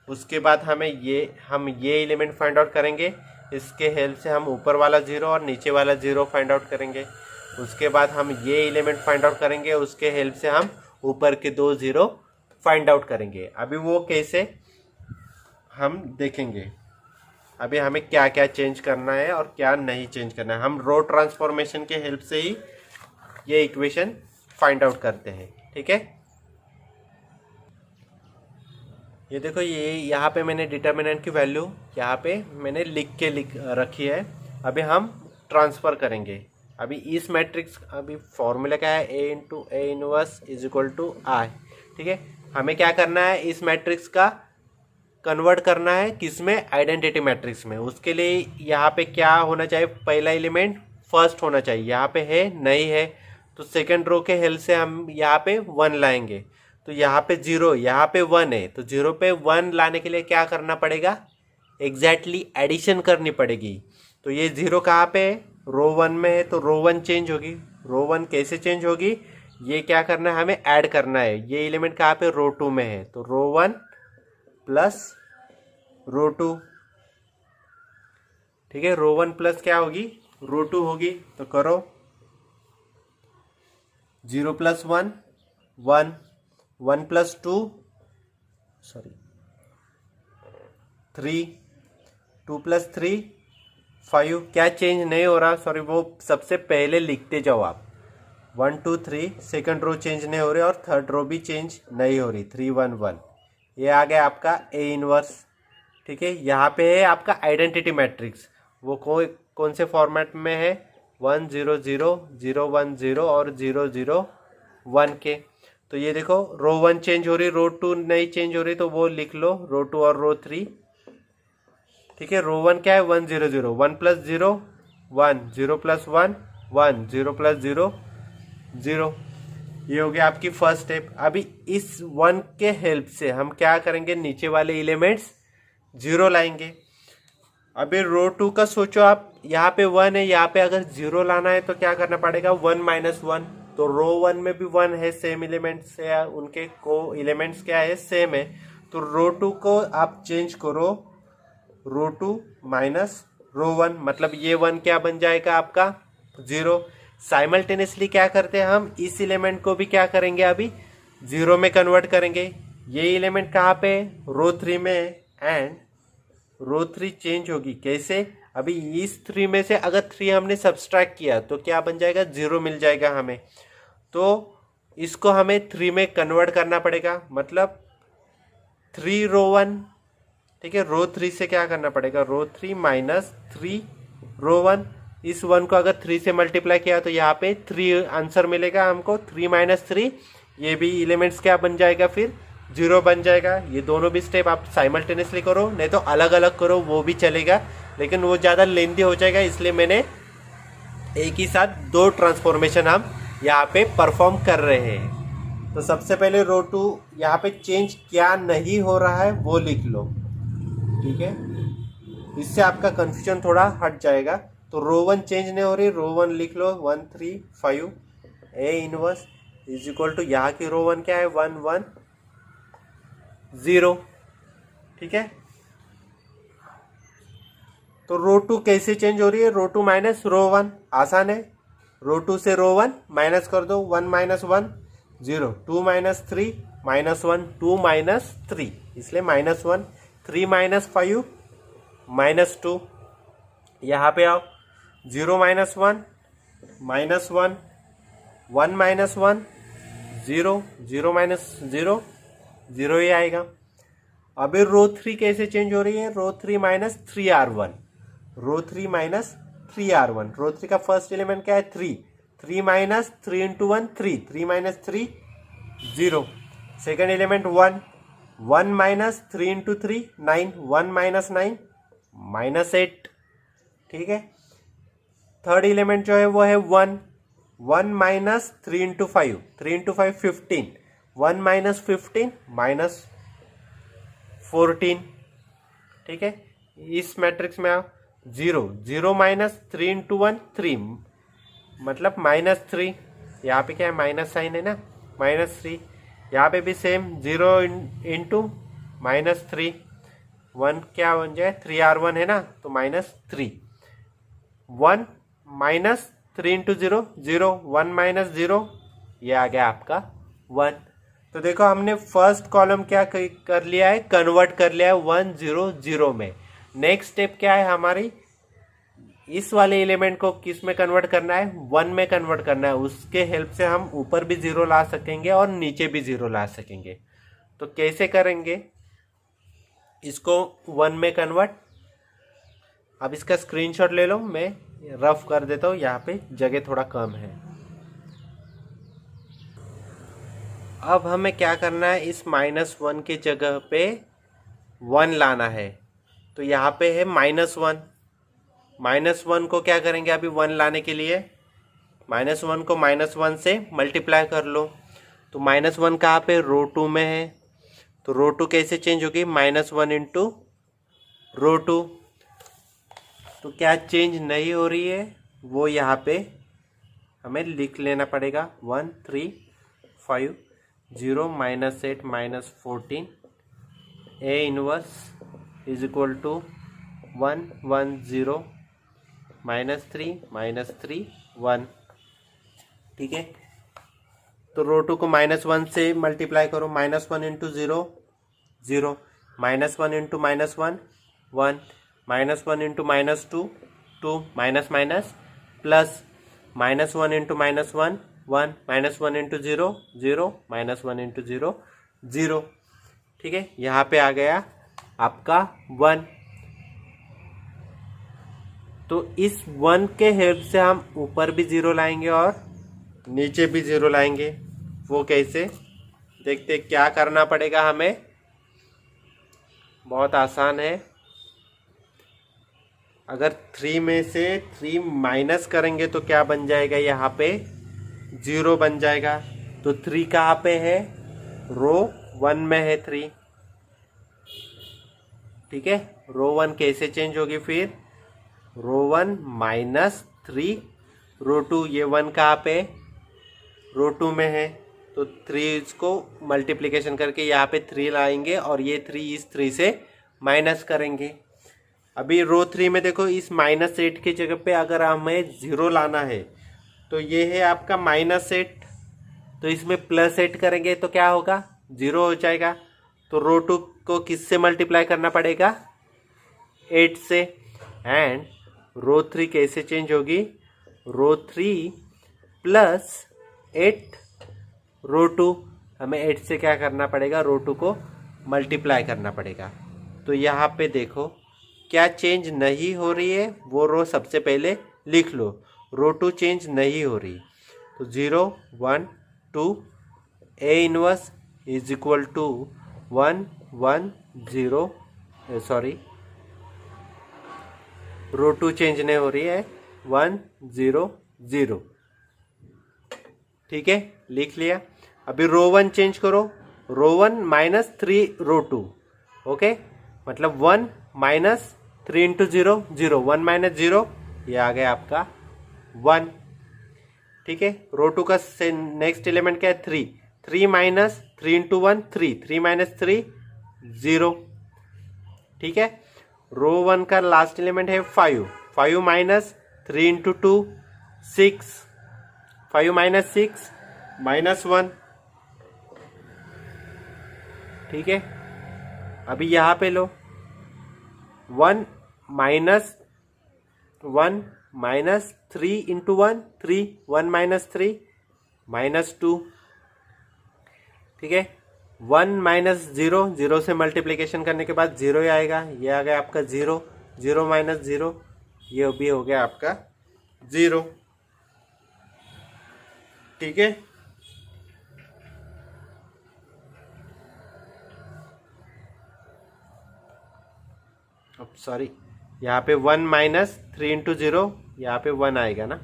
उसके बाद हम ये एलिमेंट फाइंड आउट करेंगे, इसके हेल्प से हम ऊपर वाला 0 और नीचे वाला 0 फाइंड आउट करेंगे। उसके बाद हम ये एलिमेंट फाइंड आउट करेंगे, उसके हेल्प से हम ऊपर के 2 0 फाइंड आउट करेंगे। अभी वो कैसे हम देखेंगे। अभी हमें क्या क्या चेंज करना है और क्या नहीं चेंज करना है, हम रो ट्रांसफॉर्मेशन के हेल्प से ही ये इक्वेशन फाइंड आउट करते हैं, ठीक है। ये देखो, ये यहाँ पे मैंने डिटर्मिनेंट की वैल्यू यहाँ पे मैंने लिख रखी है। अभी हम ट्रांसफ़र करेंगे। अभी इस मैट्रिक्स, अभी फॉर्मूला क्या है, A × A inverse is equal to I, ठीक है। हमें क्या करना है, इस मैट्रिक्स का कन्वर्ट करना है किसमें, आइडेंटिटी मैट्रिक्स में। उसके लिए यहाँ पे क्या होना चाहिए, पहला एलिमेंट फर्स्ट होना चाहिए, यहाँ पे है नहीं है, तो सेकंड रो के हेल्प से हम यहाँ पे 1 लाएंगे। तो यहाँ पे 0, यहाँ पे 1 है, तो 0 पे 1 लाने के लिए क्या करना पड़ेगा, एग्जैक्टली एडिशन करनी पड़ेगी। तो ये 0 कहाँ पे है, रो 1 में है, तो रो 1 चेंज होगी। रो 1 कैसे चेंज होगी, ये क्या करना है, हमें ऐड करना है। ये एलिमेंट कहाँ पे, रो 2 में है, तो रो 1 प्लस रो 2, ठीक है। रो 1 प्लस क्या होगी, रो 2 होगी। तो करो 0 + 1 1, 1 + 2 3, 2 + 3 5। क्या चेंज नहीं हो रहा, सॉरी वो सबसे पहले लिखते जाओ आप। 1 2 3 सेकंड रो चेंज नहीं हो रही और थर्ड रो भी चेंज नहीं हो रही। 3 1 1 ये आ गया आपका A इनवर्स। ठीक है, यहाँ पे है आपका आइडेंटिटी मैट्रिक्स, वो कौन से फॉर्मेट में है, 1 0 0 0 1 0 और 0 0 1 के। तो ये देखो रो 1 चेंज हो रही, रो 2 नहीं चेंज हो रही, तो वो लिख लो रो 2 और रो 3। ठीक है, रो 1 क्या है, 1 0 0 1 प्लस 0 1 0 प्लस 1 1 0 प्लस 0 0। ये हो गया आपकी फर्स्ट स्टेप। अभी इस 1 के हेल्प से हम क्या करेंगे, नीचे वाले एलिमेंट्स 0 लाएंगे। अभी रो 2 का सोचो आप, यहाँ पे 1 है, यहाँ पे अगर 0 लाना है तो क्या करना पड़ेगा, 1 माइनस 1। तो रो 1 में भी 1 है, सेम एलिमेंट्स है, उनके को एलिमेंट्स क्या है, सेम है। तो रो 2 को आप चेंज करो रो 2 माइनस रो 1, मतलब ये 1 क्या बन जाएगा आपका 0। साइमल्टेनियसली क्या करते हैं हम, इस एलिमेंट को भी क्या करेंगे, अभी 0 में कन्वर्ट करेंगे। ये एलिमेंट कहाँ पे, रो 3 में, एंड रो 3 चेंज होगी कैसे, अभी इस 3 में से अगर 3 हमने सब्सट्रैक्ट किया तो क्या बन जाएगा, 0 मिल जाएगा हमें। तो इसको हमें 3 में कन्वर्ट करना पड़ेगा, मतलब 3 रो 1। ठीक है, रो 3 से क्या करना पड़ेगा, रो 3 माइनस 3 रो 1। इस 1 को अगर 3 से मल्टीप्लाई किया तो यहाँ पे 3 आंसर मिलेगा हमको, 3 माइनस 3। ये भी एलिमेंट्स क्या बन जाएगा, फिर 0 बन जाएगा। ये दोनों भी स्टेप आप साइमल्टेनियसली करो, नहीं तो अलग अलग करो वो भी चलेगा, लेकिन वो ज़्यादा लेंथी हो जाएगा, इसलिए मैंने एक ही साथ 2 ट्रांसफॉर्मेशन हम यहाँ पे परफॉर्म कर रहे हैं। तो सबसे पहले रो 2 यहाँ पे चेंज क्या नहीं हो रहा है वो लिख लो। ठीक है, इससे आपका कंफ्यूजन थोड़ा हट जाएगा। तो रो 1 चेंज नहीं हो रही, रो 1 लिख लो 1 3 5 A inverse is equal to, यहाँ की रो 1 क्या है, 1 1 0। ठीक है, तो रो 2 कैसे चेंज हो रही है, रो 2 माइनस रो 1, आसान है। रो 2 से रो 1 माइनस कर दो, 1 माइनस 1 0, 2 माइनस 3 माइनस 1 2 माइनस 3, इसलिए माइनस 1, 3 माइनस 5 माइनस 2। यहाँ पे आओ, 0 माइनस 1 माइनस 1 1 माइनस 1 0 0 माइनस 0 0 ही आएगा। अभी रो 3 कैसे चेंज हो रही है, रो 3 माइनस 3R1, रो 3 माइनस 3R1। रो 3 का फर्स्ट एलिमेंट क्या है, 3, 3 minus 3 into 1 3, 3 minus 3 0। Second element 1, 1 minus 3 into 3 9, 1 minus 9 minus 8। ठीक है, थर्ड एलिमेंट जो है वो है 1, 1 minus 3 into 5, 3 into 5 15, 1 minus 15 minus 14। ठीक है, इस मैट्रिक्स में आओ, 0 0 माइनस 3 इंटू 1 3, मतलब माइनस 3। यहाँ पे क्या है, माइनस साइन है ना, माइनस 3। यहाँ पे भी सेम, 0 इंटू माइनस 3, 1 क्या बन जाए, 3R1 है ना, तो माइनस 3। 1 माइनस 3 इंटू 0 0, 1 माइनस 0, ये आ गया आपका 1। तो देखो हमने फर्स्ट कॉलम क्या कर लिया है, कन्वर्ट कर लिया है 1 0 0 में। नेक्स्ट स्टेप क्या है हमारी, इस वाले एलिमेंट को किस में कन्वर्ट करना है, 1 में कन्वर्ट करना है। उसके हेल्प से हम ऊपर भी 0 ला सकेंगे और नीचे भी 0 ला सकेंगे। तो कैसे करेंगे इसको 1 में कन्वर्ट, अब इसका स्क्रीनशॉट ले लो, मैं रफ कर देता हूँ, यहाँ पे जगह थोड़ा कम है। अब हमें क्या करना है, इस -1 की जगह पे 1 लाना है। तो यहाँ पे है -1, -1 को क्या करेंगे, अभी 1 लाने के लिए -1 को -1 से मल्टीप्लाई कर लो। तो -1 कहाँ पे, रो 2 में है, तो रो 2 कैसे चेंज होगी, -1 इंटू रो 2। तो क्या चेंज नहीं हो रही है वो यहाँ पे हमें लिख लेना पड़ेगा, 1 3 5 0 minus 8 minus 14 A inverse is equal to 1 1 0 -3 -3 1। ठीक है, तो रो 2 को -1 से मल्टीप्लाई करो, -1 into 0 0, -1 into -1 1, -1 into -2 2 minus minus plus -1 into -1 1 -1 into 0 0 -1 into 0 0। ठीक है, यहाँ पे आ गया आपका 1। तो इस 1 के हेल्प से हम ऊपर भी 0 लाएंगे और नीचे भी 0 लाएंगे। वो कैसे देखते, क्या करना पड़ेगा हमें, बहुत आसान है। अगर 3 में से 3 माइनस करेंगे तो क्या बन जाएगा, यहाँ पे 0 बन जाएगा। तो 3 कहाँ पे है, रो 1 में है 3। ठीक है, रो 1 कैसे चेंज होगी फिर, रो 1 -3 रो 2, ये 1 कहाँ पे, रो 2 में है। तो 3 को मल्टीप्लिकेशन करके यहाँ पे 3 लाएंगे और ये 3 इस 3 से माइनस करेंगे। अभी रो 3 में देखो, इस -8 की जगह पे अगर हमें 0 लाना है तो ये है आपका -8, तो इसमें +8 करेंगे तो क्या होगा, 0 हो जाएगा। तो रो 2 को किससे मल्टीप्लाई करना पड़ेगा, 8 से। एंड रो 3 कैसे चेंज होगी, रो 3 +8 रो 2, हमें 8 से क्या करना पड़ेगा, रो 2 को मल्टीप्लाई करना पड़ेगा। तो यहाँ पे देखो क्या चेंज नहीं हो रही है, वो रो सबसे पहले लिख लो। रो 2 चेंज नहीं हो रही, तो 0 1 2 A inverse is equal to 1 1 0, sorry row 2 change नहीं हो रही है, 1 0 0। ठीक है, लिख लिया। अभी रो 1 चेंज करो, रो 1 -3 रो 2। ओके, मतलब 1 -3 इंटू 0 0, 1 - 0, ये आ गया आपका 1। ठीक है, रो 2 का नेक्स्ट एलिमेंट क्या है, 3 3 -3 इंटू 1 3 3 - 3 0। ठीक है, रो 1 का लास्ट एलिमेंट है 5 5 -3 इंटू 2 6 5 - 6 -1। ठीक है, अभी यहाँ पे लो 1 -3 इंटू 1 3 1 -3 -2। ठीक है, 1 -0 0 से मल्टीप्लिकेशन करने के बाद 0 ही आएगा, ये आ गया आपका 0 0 -0, ये भी हो गया आपका 0। ठीक है, अब सॉरी, यहाँ पे 1 -3 इंटू 0, यहाँ पे 1 आएगा ना,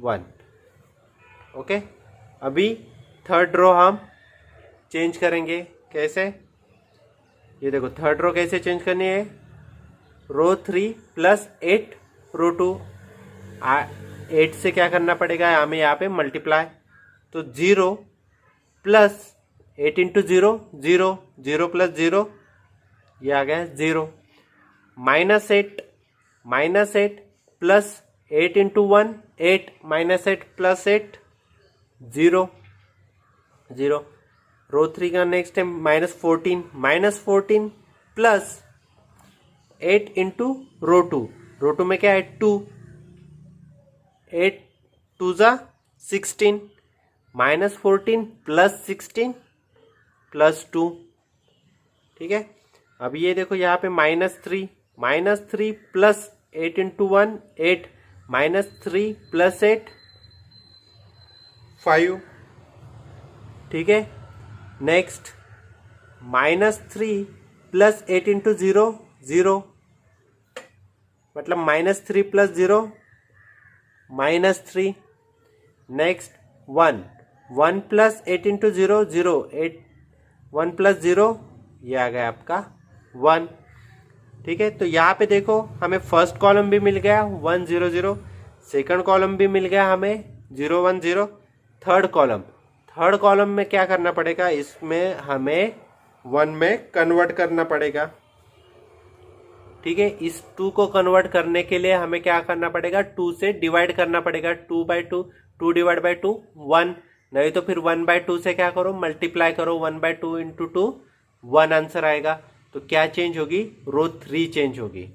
1। ओके, अभी थर्ड रो हम चेंज करेंगे, कैसे, ये देखो थर्ड रो कैसे चेंज करनी है, रो 3 +8 रो 2, 8 से क्या करना पड़ेगा हमें यहाँ पे मल्टीप्लाई, तो 0 +8 इंटू 0 0 0 + 0, ये आ गया 0। -8 +8 इंटू 1 8 -8 +8 0 0। रो 3 का नेक्स्ट है -14 -14 +8 इंटू रो 2, रो 2 में क्या है 2 8 2 ज़ा 16 -14 +16 +2। ठीक है, अब ये देखो यहाँ पे -3 +8 इंटू 1 8 -3 +8 5। ठीक है, नेक्स्ट -3 +8 इंटू 0 0, मतलब -3 + 0 -3। नेक्स्ट 1 1 +8 इंटू 0 0 8 1 + 0, ये आ गया आपका 1। ठीक है, तो यहाँ पे देखो हमें फर्स्ट कॉलम भी मिल गया 1 0 0, सेकंड कॉलम भी मिल गया हमें 0 1 0, थर्ड कॉलम में क्या करना पड़ेगा, इसमें हमें 1 में कन्वर्ट करना पड़ेगा। ठीक है, इस 2 को कन्वर्ट करने के लिए हमें क्या करना पड़ेगा, 2 से डिवाइड करना पड़ेगा, 2/2 2 / 2 1, नहीं तो फिर 1/2 से क्या करो, मल्टीप्लाई करो, 1/2 इंटू 2 1 आंसर आएगा। तो क्या चेंज होगी, रो 3 चेंज होगी।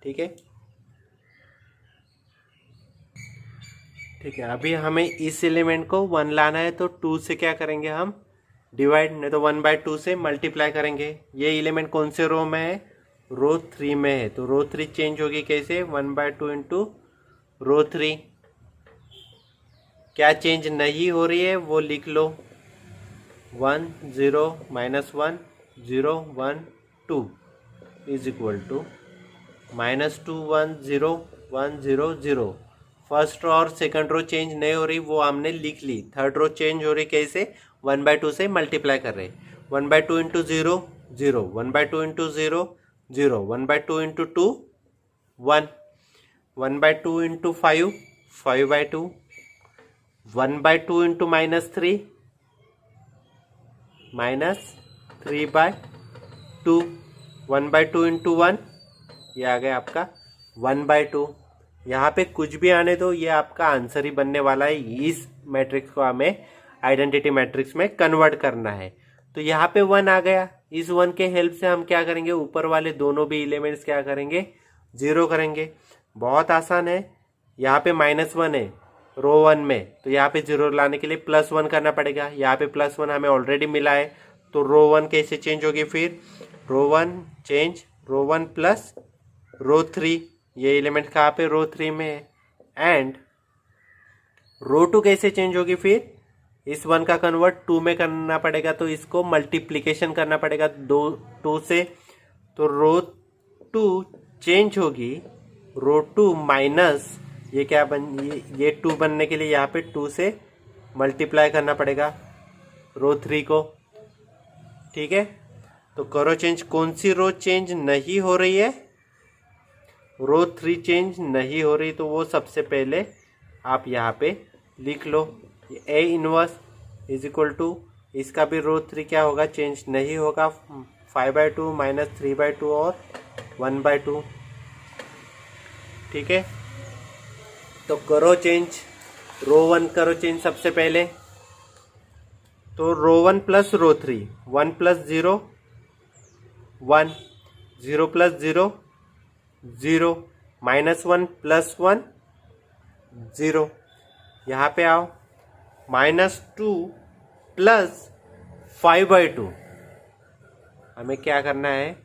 ठीक है, ठीक है, अभी हमें इस एलिमेंट को 1 लाना है, तो 2 से क्या करेंगे हम डिवाइड, नहीं तो 1/2 से मल्टीप्लाई करेंगे। ये एलिमेंट कौन से रो में है, रो 3 में है, तो रो 3 चेंज होगी कैसे, 1/2 इंटू रो 3। क्या चेंज नहीं हो रही है वो लिख लो, 1 0 -1 0 1 2 is equal to -2 1 0 1 0 0। First row और सेकंड रो चेंज नहीं हो रही, वो हमने लिख ली। थर्ड रो चेंज हो रही कैसे, 1/2 से मल्टीप्लाई कर रहे, 1/2 into 0 0, 1/2 into 0 0, 1/2 into 2 1, 1/2 into 5 5/2, 1/2 into -3 -3/2, 1/2 into 1, ये आ गया आपका 1/2। यहाँ पे कुछ भी आने दो, ये आपका आंसर ही बनने वाला है। इस मैट्रिक्स को हमें आइडेंटिटी मैट्रिक्स में कन्वर्ट करना है। तो यहाँ पे 1 आ गया, इस 1 के हेल्प से हम क्या करेंगे, ऊपर वाले दोनों भी एलिमेंट्स क्या करेंगे, 0 करेंगे। बहुत आसान है। यहाँ पे -1 है रो 1 में, तो यहाँ पे 0 लाने के लिए +1 करना पड़ेगा। यहाँ पे +1 हमें ऑलरेडी मिला है, तो रो 1 कैसे चेंज होगी, फिर रो 1 चेंज रो 1 प्लस रो 3, ये एलिमेंट कहाँ पे, रो 3 में है। एंड रो 2 कैसे चेंज होगी, फिर इस 1 का कन्वर्ट 2 में करना पड़ेगा, तो इसको मल्टीप्लिकेशन करना पड़ेगा 2 से, तो रो 2 चेंज होगी रो 2 माइनस ये क्या ये 2 बनने के लिए यहाँ पे 2 से मल्टीप्लाई करना पड़ेगा रो 3 को। ठीक है, तो करो चेंज। कौन सी रो चेंज नहीं हो रही है, रो 3 चेंज नहीं हो रही, तो वो सबसे पहले आप यहाँ पे लिख लो, A inverse is equal to, इसका भी रो 3 क्या होगा, चेंज नहीं होगा, 5/2 -3/2 और 1/2। ठीक है, तो करो चेंज, रो 1 करो चेंज सबसे पहले, तो रो 1 प्लस रो 3, 1 + 0 1, 0 + 0 0, -1 + 1 0। यहाँ पे आओ, -2 + 5/2, हमें क्या करना है,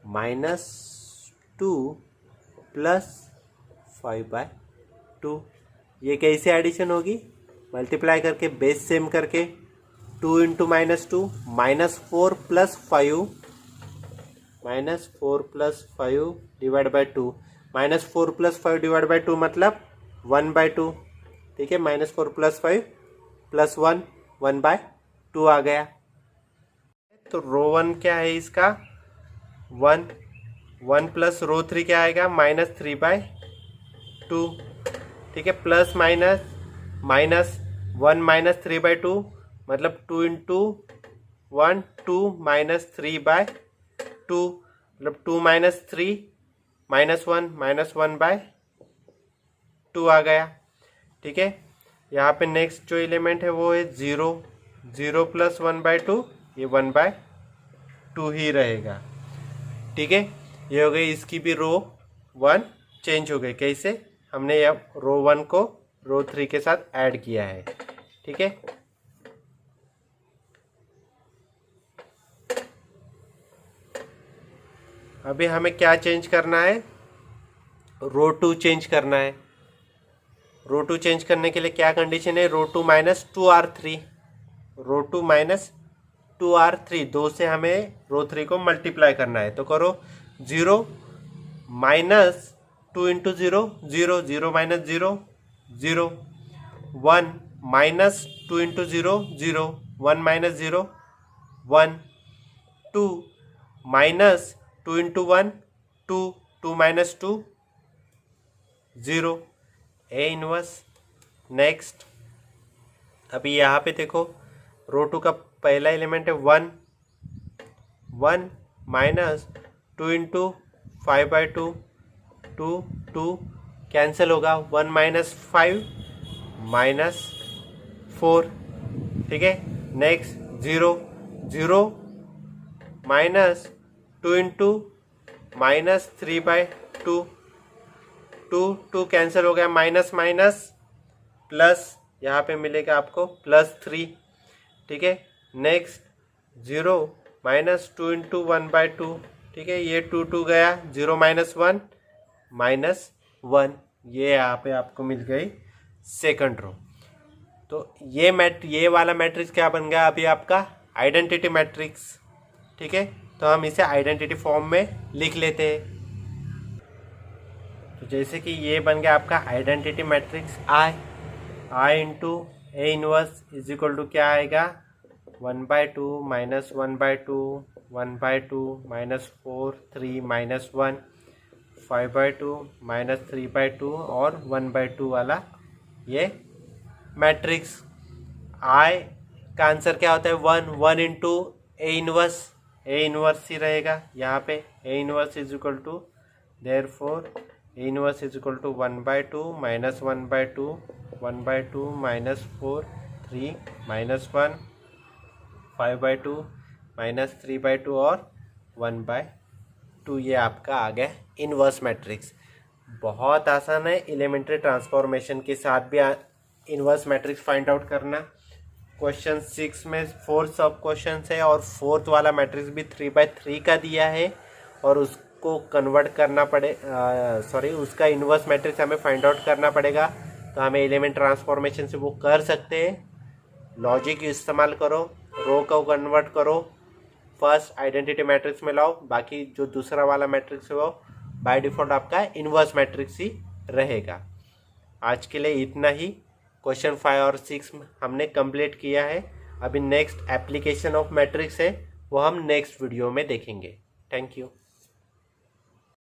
-2 + 5/2। ये कैसे एडिशन होगी, मल्टीप्लाई करके, बेस सेम करके, 2 × -2 -4 + 5, -4 + 5 डिवाइड बाई 2, -4 + 5 डिवाइड बाई 2 मतलब 1/2। ठीक है, -4 + 5 + 1 1/2 आ गया। तो रो 1 क्या है इसका, 1 1 प्लस रो 3 क्या आएगा, -3/2। ठीक है, प्लस माइनस माइनस 1 - 3/2 मतलब 2 × 1 2 -3/2 मतलब 2 - 3 -1 -1/2 आ गया। ठीक है, यहाँ पे नेक्स्ट जो एलिमेंट है वो है 0 0 + 1/2, ये 1/2 ही रहेगा। ठीक है, ये हो गई इसकी भी रो 1 चेंज हो गई। कैसे, हमने अब रो 1 को रो 3 के साथ ऐड किया है। ठीक है, अभी हमें क्या चेंज करना है, रो 2 चेंज करना है। रो 2 चेंज करने के लिए क्या कंडीशन है, रो 2 - 2r3, रो 2 - 2r3, 2 से हमें रो 3 को मल्टीप्लाई करना है। तो करो, 0 - 2 × 0 0 0 - 0 0, 1 - 2 × 0 0 1 - 0 1, 2 - 2 × 1 2 2 - 2 0, ए इनवर्स। नेक्स्ट, अभी यहाँ पे देखो, रो 2 का पहला एलिमेंट है 1 1 - 2 × 5/2 2 2 कैंसिल होगा, 1 - 5 -4। ठीक है, नेक्स्ट 0 0 -2 × -3/2 2 2 कैंसिल हो गया, माइनस माइनस प्लस यहाँ पे मिलेगा आपको +3, ठीक है। नेक्स्ट 0 -2 इंटू 1/2, ठीक है, ये 2 गया, 0 -1 -1, ये यहाँ पे आपको मिल गई सेकंड रो। तो ये वाला मैट्रिक्स क्या बन गया अभी आपका आइडेंटिटी मैट्रिक्स, ठीक है। तो हम इसे आइडेंटिटी फॉर्म में लिख लेते हैं। तो जैसे कि ये बन गया आपका identity matrix I into A inverse is equal to क्या आएगा 1/2 -1/2 1/2 -4 3 -1 5/2 -3/2 और 1/2 वाला ये मैट्रिक्स। I का आंसर क्या होता है 1 इंटू A इनवर्स ही रहेगा यहाँ पे। A inverse is equal to therefore A inverse is equal to 1/2 -1/2 1/2 -4 3 -1 5/2 -3/2 और 1/2, ये आपका आ गया इनवर्स मैट्रिक्स। बहुत आसान है एलिमेंट्री ट्रांसफॉर्मेशन के साथ भी इनवर्स मैट्रिक्स फाइंड आउट करना। क्वेश्चन 6 में 4 सब क्वेश्चन है और 4th वाला मैट्रिक्स भी 3/3 का दिया है और उसको कन्वर्ट करना उसका इनवर्स मैट्रिक्स हमें फाइंड आउट करना पड़ेगा। तो हमें एलिमेंट ट्रांसफॉर्मेशन से वो कर सकते हैं। लॉजिक इस्तेमाल करो, रो को कन्वर्ट करो, फर्स्ट आइडेंटिटी मैट्रिक्स में लाओ, बाकी जो दूसरा वाला मैट्रिक्स है वो बाय डिफॉल्ट आपका इनवर्स मैट्रिक्स ही रहेगा। आज के लिए इतना ही। क्वेश्चन 5 और 6 हमने कंप्लीट किया है। अभी नेक्स्ट एप्लीकेशन ऑफ मैट्रिक्स है, वो हम नेक्स्ट वीडियो में देखेंगे। Thank you.